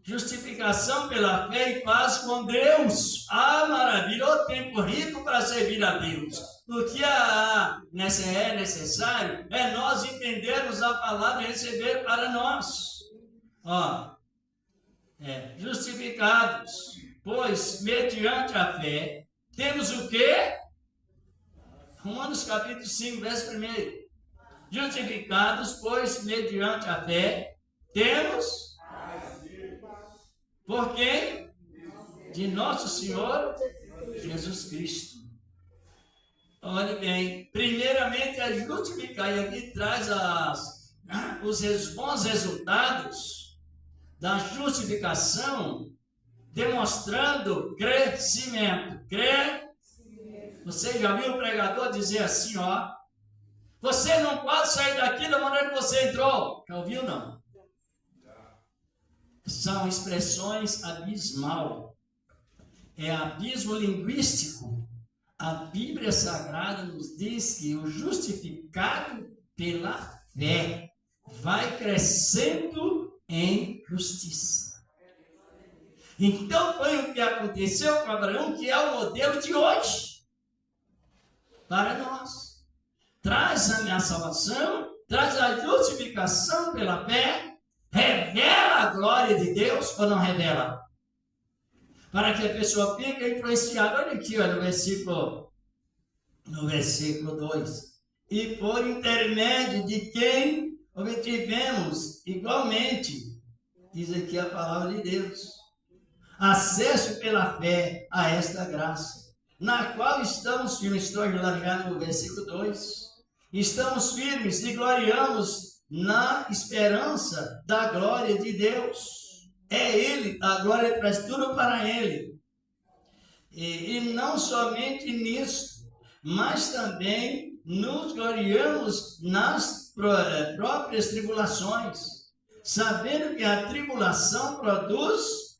justificação pela fé e paz com Deus. Ah, maravilha, o tempo rico para servir a Deus. O que é necessário é nós entendermos a palavra e receber para nós. Justificados, pois mediante a fé, temos o quê? Romanos capítulo 5, verso 1. Justificados, pois mediante a fé, temos por quem? De nosso Senhor Jesus Cristo. Olhe bem, primeiramente é justificar, e aqui traz os bons resultados da justificação, demonstrando crescimento. Você já viu o pregador dizer assim, você não pode sair daqui da maneira que você entrou. Já ouviu, não? São expressões abismal. É abismo linguístico. A Bíblia Sagrada nos diz que o justificado pela fé vai crescendo em justiça. Então foi o que aconteceu com Abraão, que é o modelo de hoje para nós. Traz a minha salvação, traz a justificação pela fé, revela a glória de Deus ou não revela? Para que a pessoa fique influenciada. Olha aqui, no versículo 2. E por intermédio de quem obtivemos igualmente, diz aqui a palavra de Deus, acesso pela fé a esta graça, na qual estamos firmes. Estou já no versículo 2. Estamos firmes e gloriamos na esperança da glória de Deus. É Ele, a glória traz tudo para Ele. E não somente nisso, mas também nos gloriamos nas próprias tribulações, sabendo que a tribulação produz.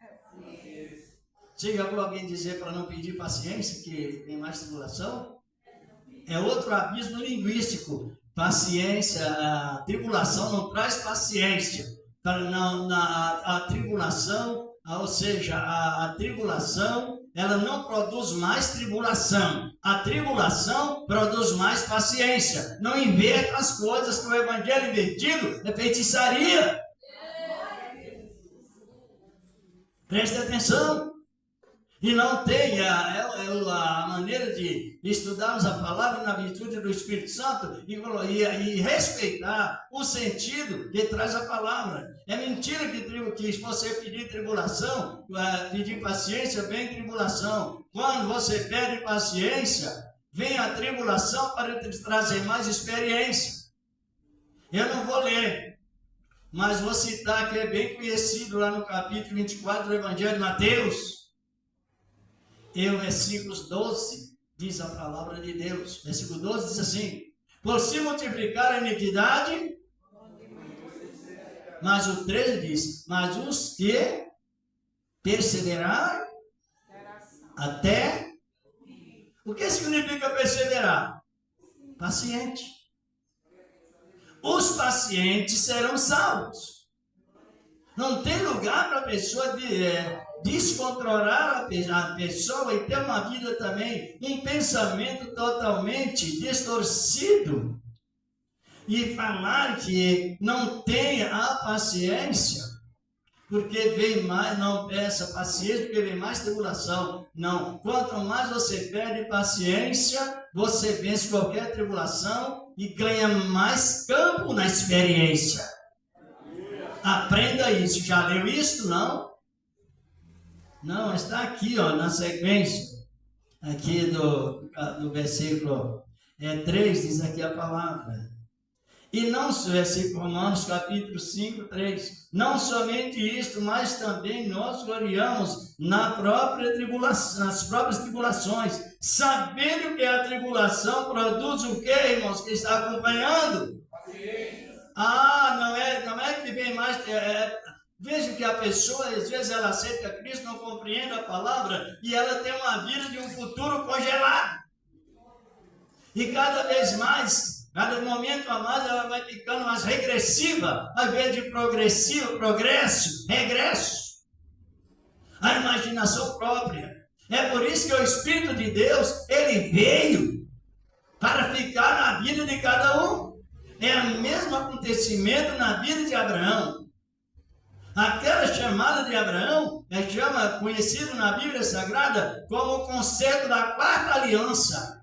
Você já ouviu alguém dizer para não pedir paciência, que tem mais tribulação? É outro abismo linguístico. Paciência, a tribulação não traz paciência. A tribulação, ou seja, a tribulação, ela não produz mais tribulação. A tribulação produz mais paciência. Não inverta as coisas, que o evangelho invertido é feitiçaria. Preste atenção. E não tem a maneira de estudarmos a palavra na virtude do Espírito Santo e respeitar o sentido que traz a palavra. É mentira que se você pedir tribulação, pedir paciência, vem tribulação. Quando você pede paciência, vem a tribulação para te trazer mais experiência. Eu não vou ler, mas vou citar que é bem conhecido lá no capítulo 24 do Evangelho de Mateus. E o versículo 12 diz a palavra de Deus. Versículo 12 diz assim: por se multiplicar a iniquidade, mas o 13 diz, mas os que perseverar até. O que significa perseverar? Paciente. Os pacientes serão salvos. Não tem lugar para a pessoa descontrolar a pessoa e ter uma vida também, um pensamento totalmente distorcido. E falar que não tenha a paciência, porque vem mais, não peça paciência, porque vem mais tribulação. Não, quanto mais você perde paciência, você vence qualquer tribulação e ganha mais campo na experiência. Aprenda isso. Já leu isso? Não? Não, está aqui, ó, na sequência, aqui do versículo 3, diz aqui a palavra. E não, versículo Romanos, capítulo 5, 3. Não somente isto, mas também nós gloriamos nas próprias tribulações, sabendo que a tribulação produz o quê, irmãos, que está acompanhando? Não é que vem mais... Veja que a pessoa, às vezes, ela aceita Cristo, não compreende a palavra, e ela tem uma vida de um futuro congelado. E cada vez mais... Cada momento a mais ela vai ficando mais regressiva, ao invés de progressivo, progresso, regresso. A imaginação própria. É por isso que o Espírito de Deus, ele veio para ficar na vida de cada um. É o mesmo acontecimento na vida de Abraão. Aquela chamada de Abraão é conhecido na Bíblia Sagrada como o conceito da quarta aliança.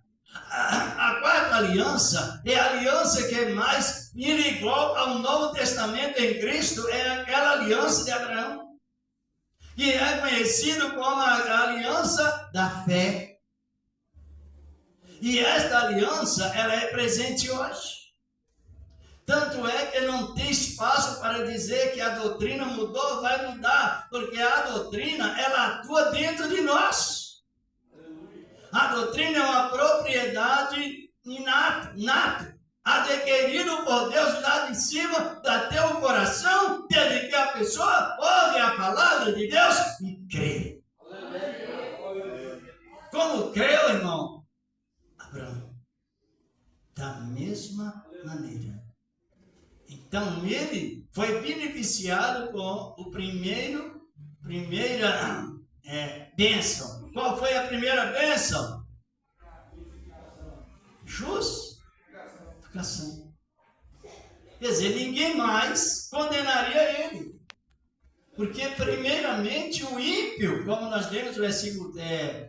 A quarta aliança é a aliança que é mais igual ao Novo Testamento em Cristo, é aquela aliança de Abraão, que é conhecido como a aliança da fé. E esta aliança, ela é presente hoje. Tanto é que não tem espaço para dizer que a doutrina mudou, vai mudar, porque a doutrina, ela atua dentro de nós. A doutrina é uma propriedade inata, adquirido por Deus lá de cima, da teu coração, desde que a pessoa ouve a palavra de Deus e crê. Como creu, irmão? Abraão. Da mesma maneira. Então, ele foi beneficiado com o primeira bênção. Qual foi a primeira bênção? Justificação. Quer dizer, ninguém mais condenaria ele. Porque, primeiramente, o ímpio, como nós lemos no versículo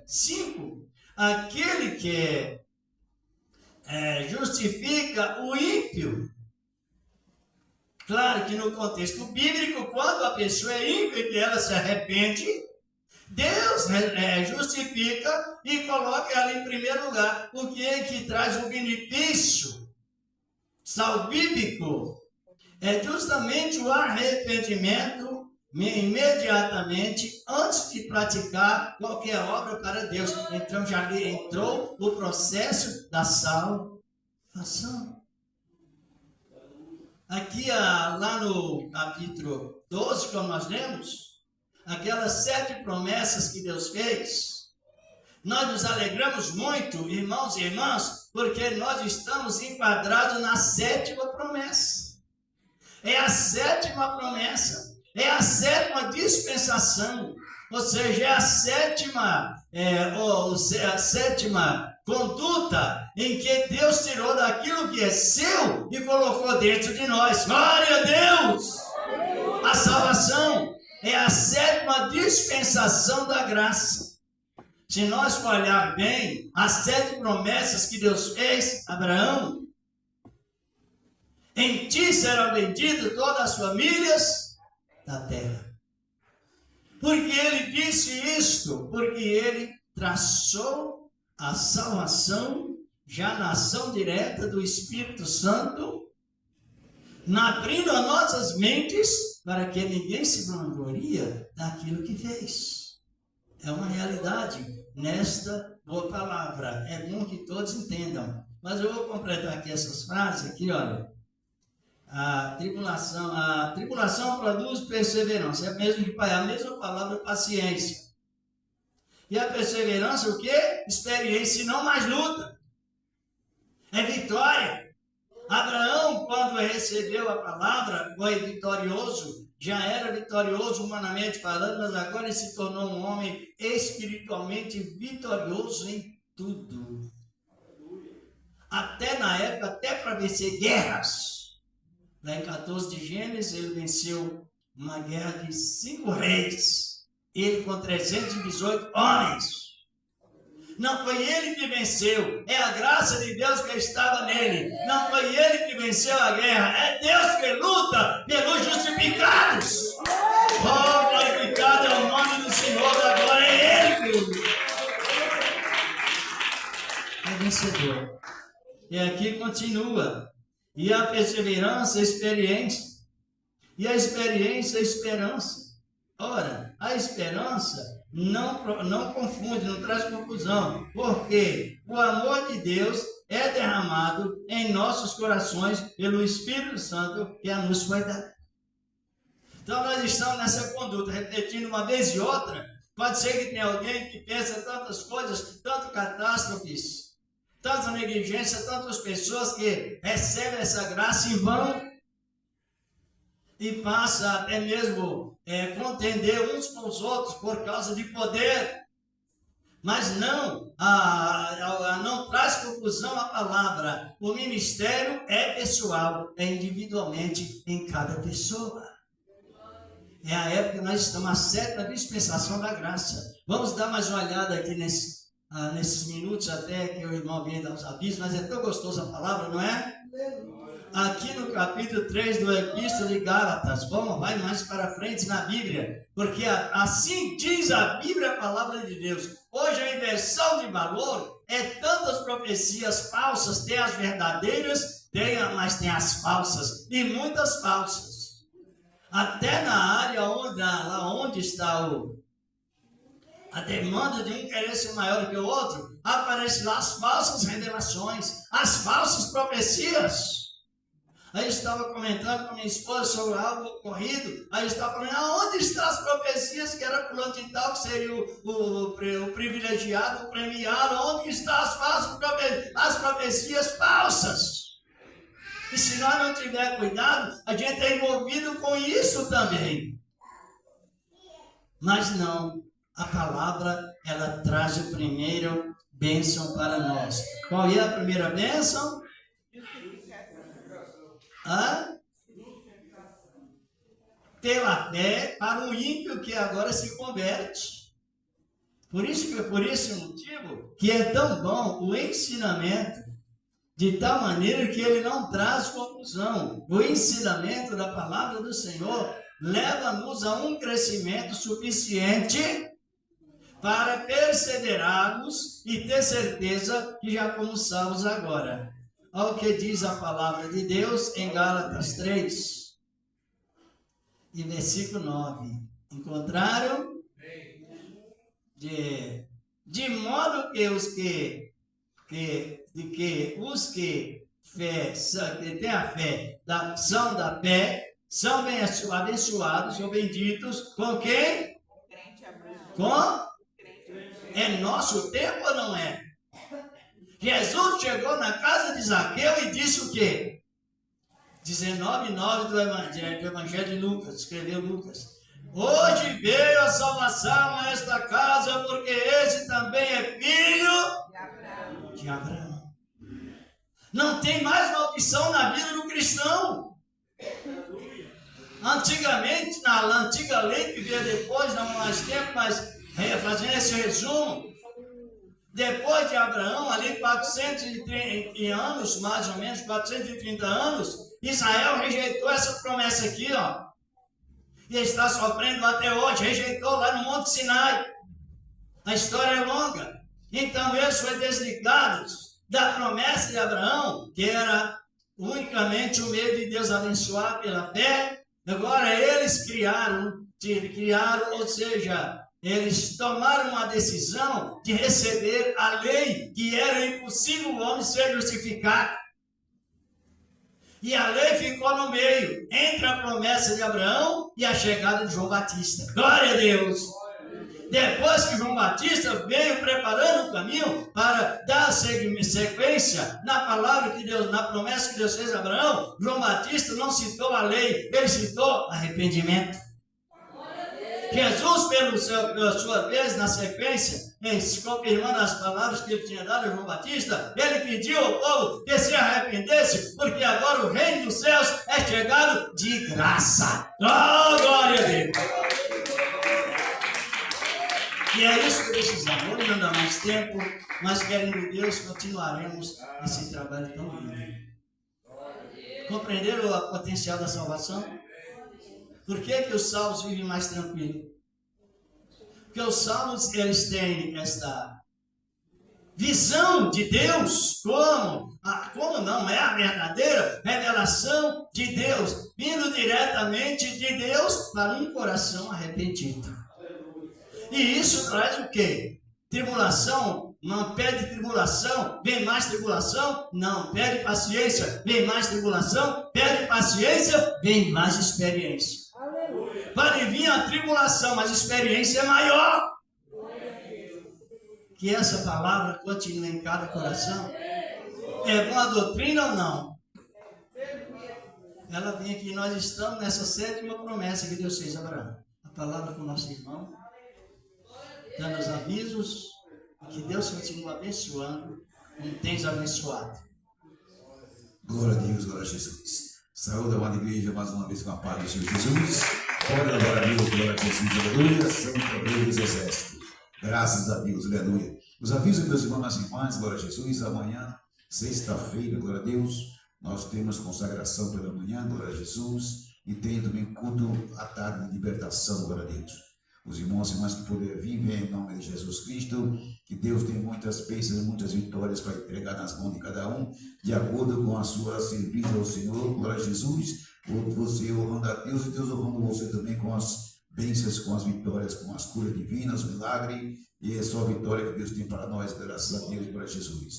5, aquele que justifica o ímpio. Claro que no contexto bíblico, quando a pessoa é ímpia e que ela se arrepende, Deus justifica e coloca ela em primeiro lugar, porque é que traz o benefício salvífico. É justamente o arrependimento imediatamente antes de praticar qualquer obra para Deus. Então já entrou o processo da salvação. Aqui, lá no capítulo 12, como nós lemos, aquelas 7 promessas que Deus fez, nós nos alegramos muito, irmãos e irmãs, porque nós estamos enquadrados na 7ª promessa. É a 7ª promessa, é a 7ª dispensação, ou seja, é a 7ª conduta em que Deus tirou daquilo que é seu e colocou dentro de nós. Glória a Deus! A salvação é a 7ª dispensação da graça. Se nós for olhar bem, as 7 promessas que Deus fez a Abraão: em ti serão benditas todas as famílias da terra. Porque ele disse isto? Porque ele traçou a salvação já na ação direta do Espírito Santo, abrindo as nossas mentes para que ninguém se vanglorie daquilo que fez. É uma realidade nesta boa palavra. É bom que todos entendam. Mas eu vou completar aqui essas frases aqui, olha. A tribulação produz perseverança. É a mesma palavra paciência. E a perseverança, o quê? Experiência e não mais luta. É vitória. Abraão, quando recebeu a palavra, foi vitorioso. Já era vitorioso humanamente falando, mas agora ele se tornou um homem espiritualmente vitorioso em tudo. até na época, até para vencer guerras. Lá em 14 de Gênesis, ele venceu uma guerra de 5 reis. Ele com 318 homens. Não foi ele que venceu, é a graça de Deus que estava nele. Não foi ele que venceu a guerra, é Deus que luta pelos justificados. Oh, glorificado é o nome do Senhor, agora é ele que luta. É vencedor. E aqui continua. E a perseverança, a experiência. E a experiência, a esperança. Ora, a esperança não confunde, não traz confusão, porque o amor de Deus é derramado em nossos corações pelo Espírito Santo que a nos foi dado. Então nós estamos nessa conduta, repetindo uma vez e outra. Pode ser que tenha alguém que pensa tantas coisas, tanto catástrofes, tanta negligência, tantas pessoas que recebem essa graça e vão e passa até mesmo contender uns com os outros por causa de poder. Mas não, não traz confusão a palavra. O ministério é pessoal, é individualmente em cada pessoa. É a época que nós estamos, a sétima dispensação da graça. Vamos dar mais uma olhada aqui nesses minutos até que o irmão venha dar os avisos, mas é tão gostosa a palavra, não é? Aqui no capítulo 3 do Epístola de Gálatas, vai mais para frente na Bíblia, porque assim diz a Bíblia, a palavra de Deus. Hoje a inversão de valor é tantas profecias falsas, tem as verdadeiras, mas tem as falsas, e muitas falsas. Até na área onde está a demanda de um querer ser maior que o outro, aparecem lá as falsas revelações, as falsas profecias. Aí eu estava comentando com minha esposa sobre algo ocorrido. Aí eu estava falando, aonde estão as profecias que era fulano de tal, que seria o privilegiado, o premiado? Onde estão as falsas profecias? As profecias falsas. E se nós não tiver cuidado, a gente é envolvido com isso também. Mas não, a palavra, ela traz o primeiro bênção para nós. Qual é a primeira bênção? Pela fé para um ímpio que agora se converte. Por esse motivo que é tão bom o ensinamento, de tal maneira que ele não traz confusão. O ensinamento da palavra do Senhor leva-nos a um crescimento suficiente para perseverarmos e ter certeza que já fomos salvos agora. Olha o que diz a palavra de Deus em Gálatas 3, e versículo 9. Encontraram? De modo que os que têm a fé, são da fé, são abençoados ou benditos, com quem? É nosso tempo ou não é? Jesus chegou na casa de Zaqueu e disse o quê? 19:9 do Evangelho de Lucas, escreveu Lucas. Hoje veio a salvação a esta casa, porque esse também é filho de Abraão. Não tem mais maldição na vida do cristão. Antigamente, na antiga lei que veio depois, não mais tempo, mas fazendo esse resumo, depois de Abraão, ali 430 anos, mais ou menos, 430 anos, Israel rejeitou essa promessa aqui, ó. E está sofrendo até hoje, rejeitou lá no Monte Sinai. A história é longa. Então eles foram desligados da promessa de Abraão, que era unicamente o meio de Deus abençoar pela fé. Agora eles criaram, ou seja, eles tomaram uma decisão de receber a lei, que era impossível o homem ser justificado. E a lei ficou no meio, entre a promessa de Abraão e a chegada de João Batista. Glória a Deus! Depois que João Batista veio preparando o caminho para dar sequência na palavra que Deus, na promessa que Deus fez a Abraão, João Batista não citou a lei, ele citou arrependimento. Jesus, pela sua vez, na sequência, confirmando as palavras que ele tinha dado a João Batista, ele pediu ao povo que se arrependesse, porque agora o reino dos céus é chegado de graça. Oh, glória a Deus! E é isso que precisamos. Não dá mais tempo, mas querendo Deus, continuaremos esse trabalho tão lindo. Compreenderam o potencial da salvação? Por que os salvos vivem mais tranquilos? Porque os salvos, eles têm esta visão de Deus, como não é a verdadeira revelação de Deus, vindo diretamente de Deus para um coração arrependido. E isso traz o quê? Tribulação? Não pede tribulação, vem mais tribulação? Não, pede paciência, vem mais tribulação, pede paciência, vem mais experiência. Pode vir a tribulação, mas a experiência é maior. Que essa palavra continue em cada coração. É boa doutrina ou não? Ela vem aqui, nós estamos nessa 7ª promessa que Deus fez a Abraão. A palavra com o nosso irmão, dando os avisos, que Deus continua abençoando, como tens abençoado. Glória a Deus, glória a Jesus. Saúde, amada igreja, mais uma vez com a paz do Senhor Jesus. Glória a Deus, glória a Jesus, aleluia. Santo Deus, exército. Graças a Deus, aleluia. Os avisos, meus irmãos e irmãs, glória a Jesus. Amanhã, sexta-feira, glória a Deus, nós temos consagração pela manhã, glória a Jesus. E tem também culto à tarde de libertação, glória a Deus. Os irmãos e irmãs que puderem vir, venham em nome de Jesus Cristo, que Deus tem muitas bênçãos e muitas vitórias para entregar nas mãos de cada um, de acordo com a sua serviço ao Senhor, glória a Jesus, você honrando a Deus e Deus honrando você também com as bênçãos, com as vitórias, com as curas divinas, milagre, e é só a vitória que Deus tem para nós, graças a Deus, glória a Jesus.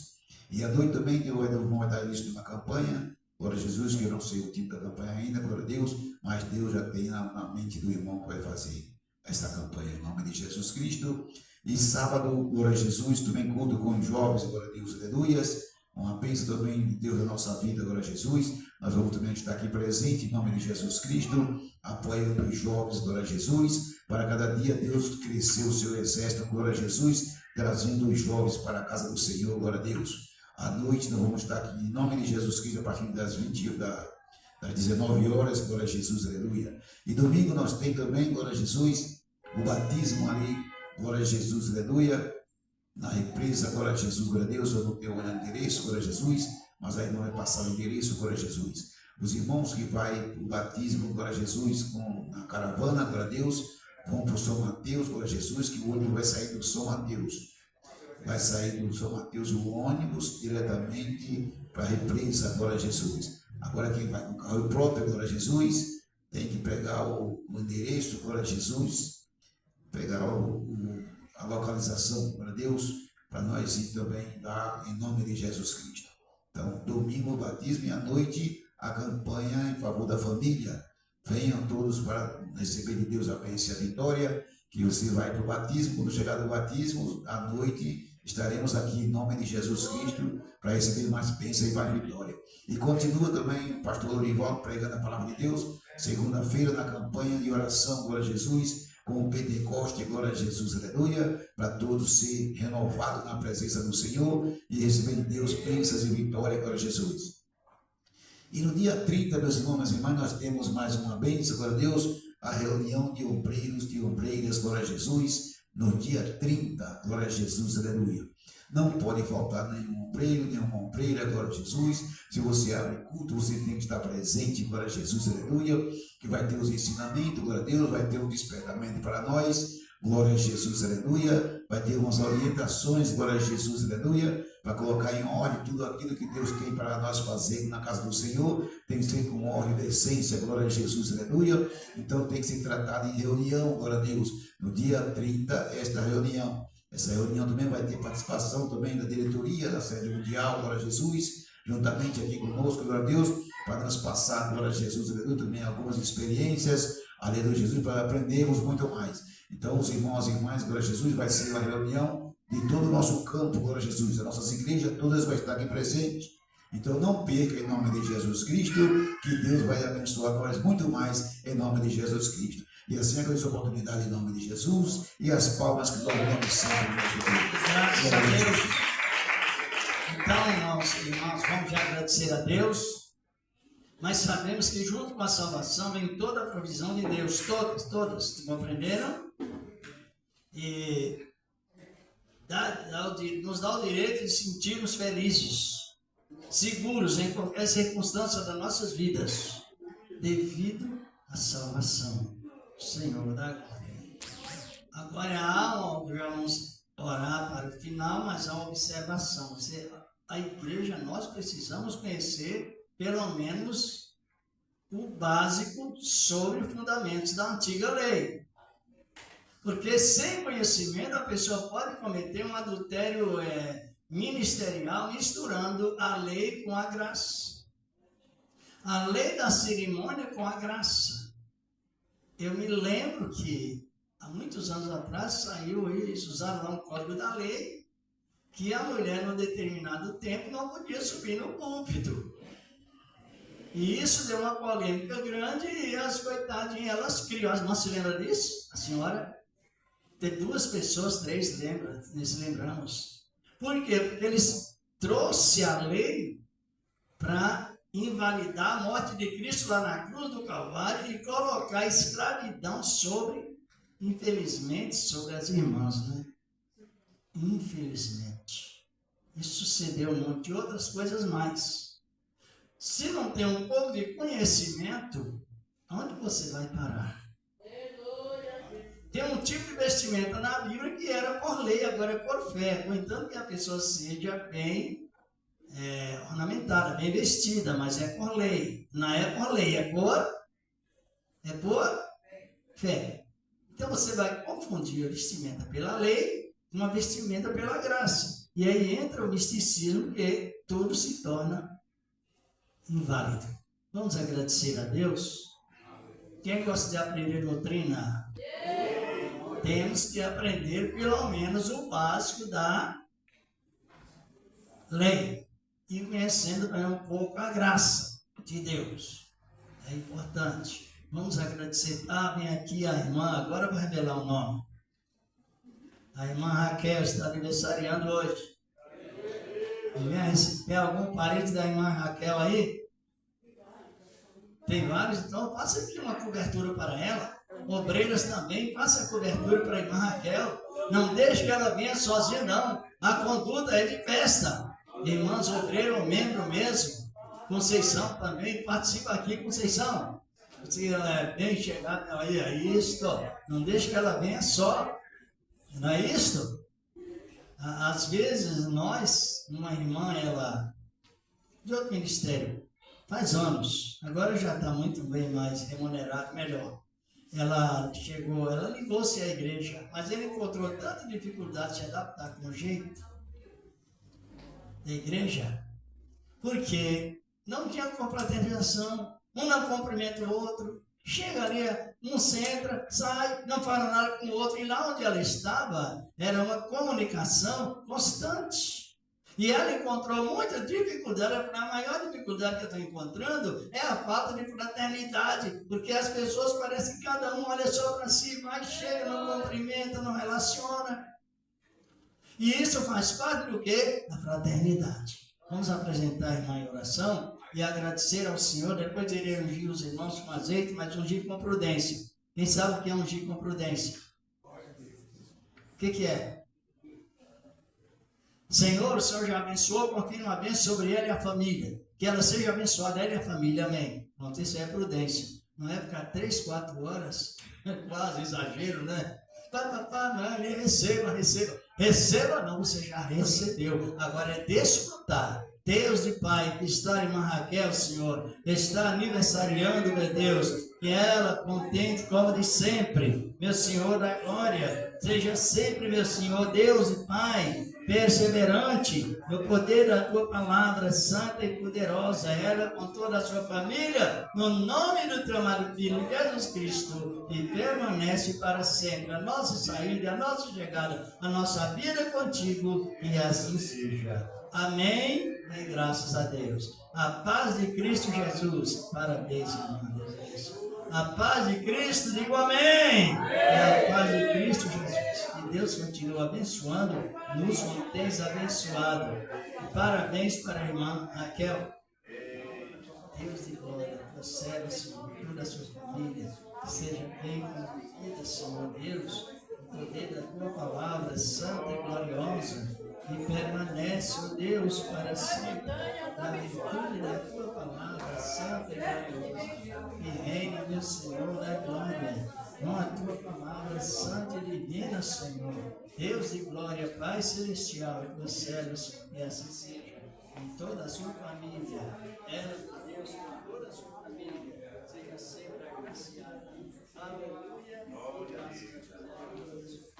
E à noite também, Deus vai dar início de uma campanha, glória a Jesus, que eu não sei o tipo da campanha ainda, glória a Deus, mas Deus já tem na mente do irmão que vai fazer esta campanha em nome de Jesus Cristo. E sábado, glória a Jesus, também culto com os jovens, glória a Deus, aleluias. Uma bênção também de Deus na nossa vida, glória a Jesus. Nós vamos também estar aqui presente em nome de Jesus Cristo, apoiando os jovens, glória a Jesus, para cada dia Deus crescer o seu exército, glória a Jesus, trazendo os jovens para a casa do Senhor, glória a Deus. À noite nós vamos estar aqui em nome de Jesus Cristo, a partir das 19 horas, glória a Jesus, aleluia. E domingo nós temos também, glória a Jesus, o batismo ali, glória a Jesus, aleluia. Na represa, glória a Jesus, glória a Deus. Eu não tenho o endereço, glória a Jesus, mas aí não vai passar o endereço, glória a Jesus. Os irmãos que vai o batismo, glória a Jesus, com a caravana, glória a Deus, vão para o São Mateus, glória a Jesus, que o ônibus vai sair do São Mateus. Vai sair do São Mateus o ônibus diretamente para a represa, glória a Jesus. Agora quem vai com o carro próprio, glória a Jesus, tem que pegar o endereço, glória a Jesus, pegar a localização, glória a Deus, para nós ir também dar em nome de Jesus Cristo. Então, domingo o batismo e à noite a campanha em favor da família. Venham todos para receber de Deus a bênção e a vitória, que você vai para o batismo. Quando chegar do batismo, à noite estaremos aqui em nome de Jesus Cristo para receber mais bênção e mais vitória. E continua também o pastor Lorival pregando a palavra de Deus, segunda-feira na campanha de oração, glória a Jesus, com o Pentecoste, glória a Jesus, aleluia, para todos ser renovados na presença do Senhor e receber de Deus bênçãos e vitória, glória a Jesus. E no dia 30, meus irmãos, minhas irmãs, nós temos mais uma bênção, glória a Deus, a reunião de obreiros, de obreiras, glória a Jesus, no dia 30, glória a Jesus, aleluia. Não pode faltar nenhum obreiro, nenhuma obreira, glória a Jesus. Se você abre culto, você tem que estar presente, glória a Jesus, aleluia. Que vai ter os ensinamentos, glória a Deus, vai ter um despertamento para nós, glória a Jesus, aleluia. Vai ter umas orientações, glória a Jesus, aleluia, para colocar em ordem tudo aquilo que Deus tem para nós fazer na casa do Senhor. Tem que ser com ordem da essência, glória a Jesus, aleluia. Então tem que ser tratado em reunião, glória a Deus. No dia 30, esta reunião. Essa reunião também vai ter participação também da diretoria da sede mundial, glória a Jesus, juntamente aqui conosco, glória a Deus, para nos passar, glória a Jesus, aleluia, também algumas experiências, aleluia, Jesus, para aprendermos muito mais. Então, os irmãos e irmãs, glória a Jesus, vai ser uma reunião de todo o nosso campo, glória a Jesus, as nossas igrejas todas vão estar aqui presentes. Então, não perca em nome de Jesus Cristo, que Deus vai abençoar nós muito mais em nome de Jesus Cristo. E assim agradeço a oportunidade em nome de Jesus e as palmas que nós damos sempre no nosso Deus. Graças a Deus. Então, irmãos, vamos já agradecer a Deus. Mas sabemos que junto com a salvação vem toda a provisão de Deus. Todas. Compreenderam? E nos dá o direito de sentirmos felizes, seguros em qualquer circunstância das nossas vidas, devido à salvação do Senhor da glória. Agora vamos orar para o final, mas há uma observação. A igreja, nós precisamos conhecer pelo menos o básico sobre os fundamentos da antiga lei. Porque sem conhecimento a pessoa pode cometer um adultério ministerial, misturando a lei com a graça. A lei da cerimônia com a graça. Eu me lembro que há muitos anos atrás saiu isso, usaram lá um código da lei, que a mulher, num determinado tempo, não podia subir no púlpito. E isso deu uma polêmica grande e as coitadinhas, elas criam. A irmã se lembra disso? A senhora? Tem 2 pessoas, 3 lembramos. Por quê? Porque eles trouxeram a lei para invalidar a morte de Cristo lá na cruz do Calvário e colocar a escravidão infelizmente, sobre as irmãs, né? Infelizmente. Isso sucedeu muito e outras coisas mais. Se não tem um pouco de conhecimento, onde você vai parar? Tem um tipo de vestimenta na Bíblia que era por lei, agora é por fé. Contanto que a pessoa seja bem ornamentada, bem vestida, mas é por lei. Não é por lei, é por fé. Então você vai confundir a vestimenta pela lei com uma vestimenta pela graça. E aí entra o misticismo que tudo se torna inválido. Vamos agradecer a Deus. Quem gosta de aprender doutrina? Temos que aprender pelo menos o básico da lei. E conhecendo também um pouco a graça de Deus. É importante. Vamos agradecer. Vem aqui a irmã, agora eu vou revelar o nome. A irmã Raquel está aniversariando hoje. Tem algum parente da irmã Raquel aí? Tem vários, então passa aqui uma cobertura para ela. Obreiras também, faça a cobertura para a irmã Raquel. Não deixe que ela venha sozinha, não. A conduta é de festa. Irmãs obreiras ou membro mesmo. Conceição também, participa aqui, Conceição. Se ela é bem chegada, aí é isto. Não deixe que ela venha só. Não é isto? Às vezes nós, uma irmã, ela de outro ministério, faz anos, agora já está muito bem mais remunerado, melhor. Ela chegou, ela ligou-se à igreja, mas ele encontrou tanta dificuldade de se adaptar com o jeito da igreja, porque não tinha confraternização, um não cumprimenta o outro, chega ali, um se entra, sai, não fala nada com o outro, e lá onde ela estava, era uma comunicação constante. E ela encontrou muita dificuldade. A maior dificuldade que eu estou encontrando é a falta de fraternidade, porque as pessoas parecem que cada um olha só para si, mas chega, não cumprimenta, não relaciona. E isso faz parte do quê? Da fraternidade. Vamos apresentar a irmã em oração e agradecer ao Senhor. Depois irei ungir os irmãos com azeite, mas ungir com prudência. Quem sabe o que é ungir com prudência? O que é? Senhor, o Senhor já abençoou, confirma a bênção sobre ela e a família. Que ela seja abençoada, ela e a família, amém. Pronto, isso é prudência. Não é ficar 3, 4 horas, quase exagero, né? Não, receba. Receba não, você já recebeu. Agora é desfrutar. Deus de Pai, que está em irmã Raquel, Senhor, está aniversariando, meu Deus, que ela contente como de sempre, meu Senhor da glória, seja sempre, meu Senhor, Deus e Pai, perseverante no poder da tua palavra santa e poderosa, ela com toda a sua família, no nome do teu amado Filho Jesus Cristo, e permanece para sempre a nossa saída, a nossa chegada, a nossa vida contigo, e assim seja. Amém e graças a Deus. A paz de Cristo Jesus. Parabéns, irmã. A paz de Cristo, digo amém. É a paz de Cristo Jesus. Que Deus continue abençoando, nos mantens abençoado. E parabéns para a irmã Raquel. Deus de glória, procede, Senhor, toda a sua família, que seja bem conduzida, Senhor Deus, o poder da tua palavra santa e gloriosa, que permanece, ó Deus, para sempre, na virtude da tua palavra santa e gloriosa, que reina, meu Senhor, da glória, com a tua palavra santa e divina, Senhor, Deus de glória, Pai celestial, que procede, Senhor, e assim seja, em toda a sua família, ela, Deus, com toda a sua família, seja sempre agraciada. Aleluia. Graças a Deus.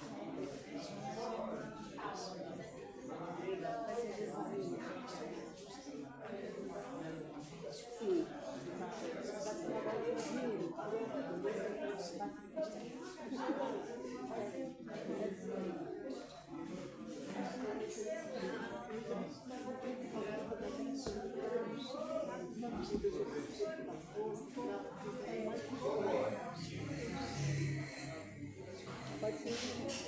Pode ser.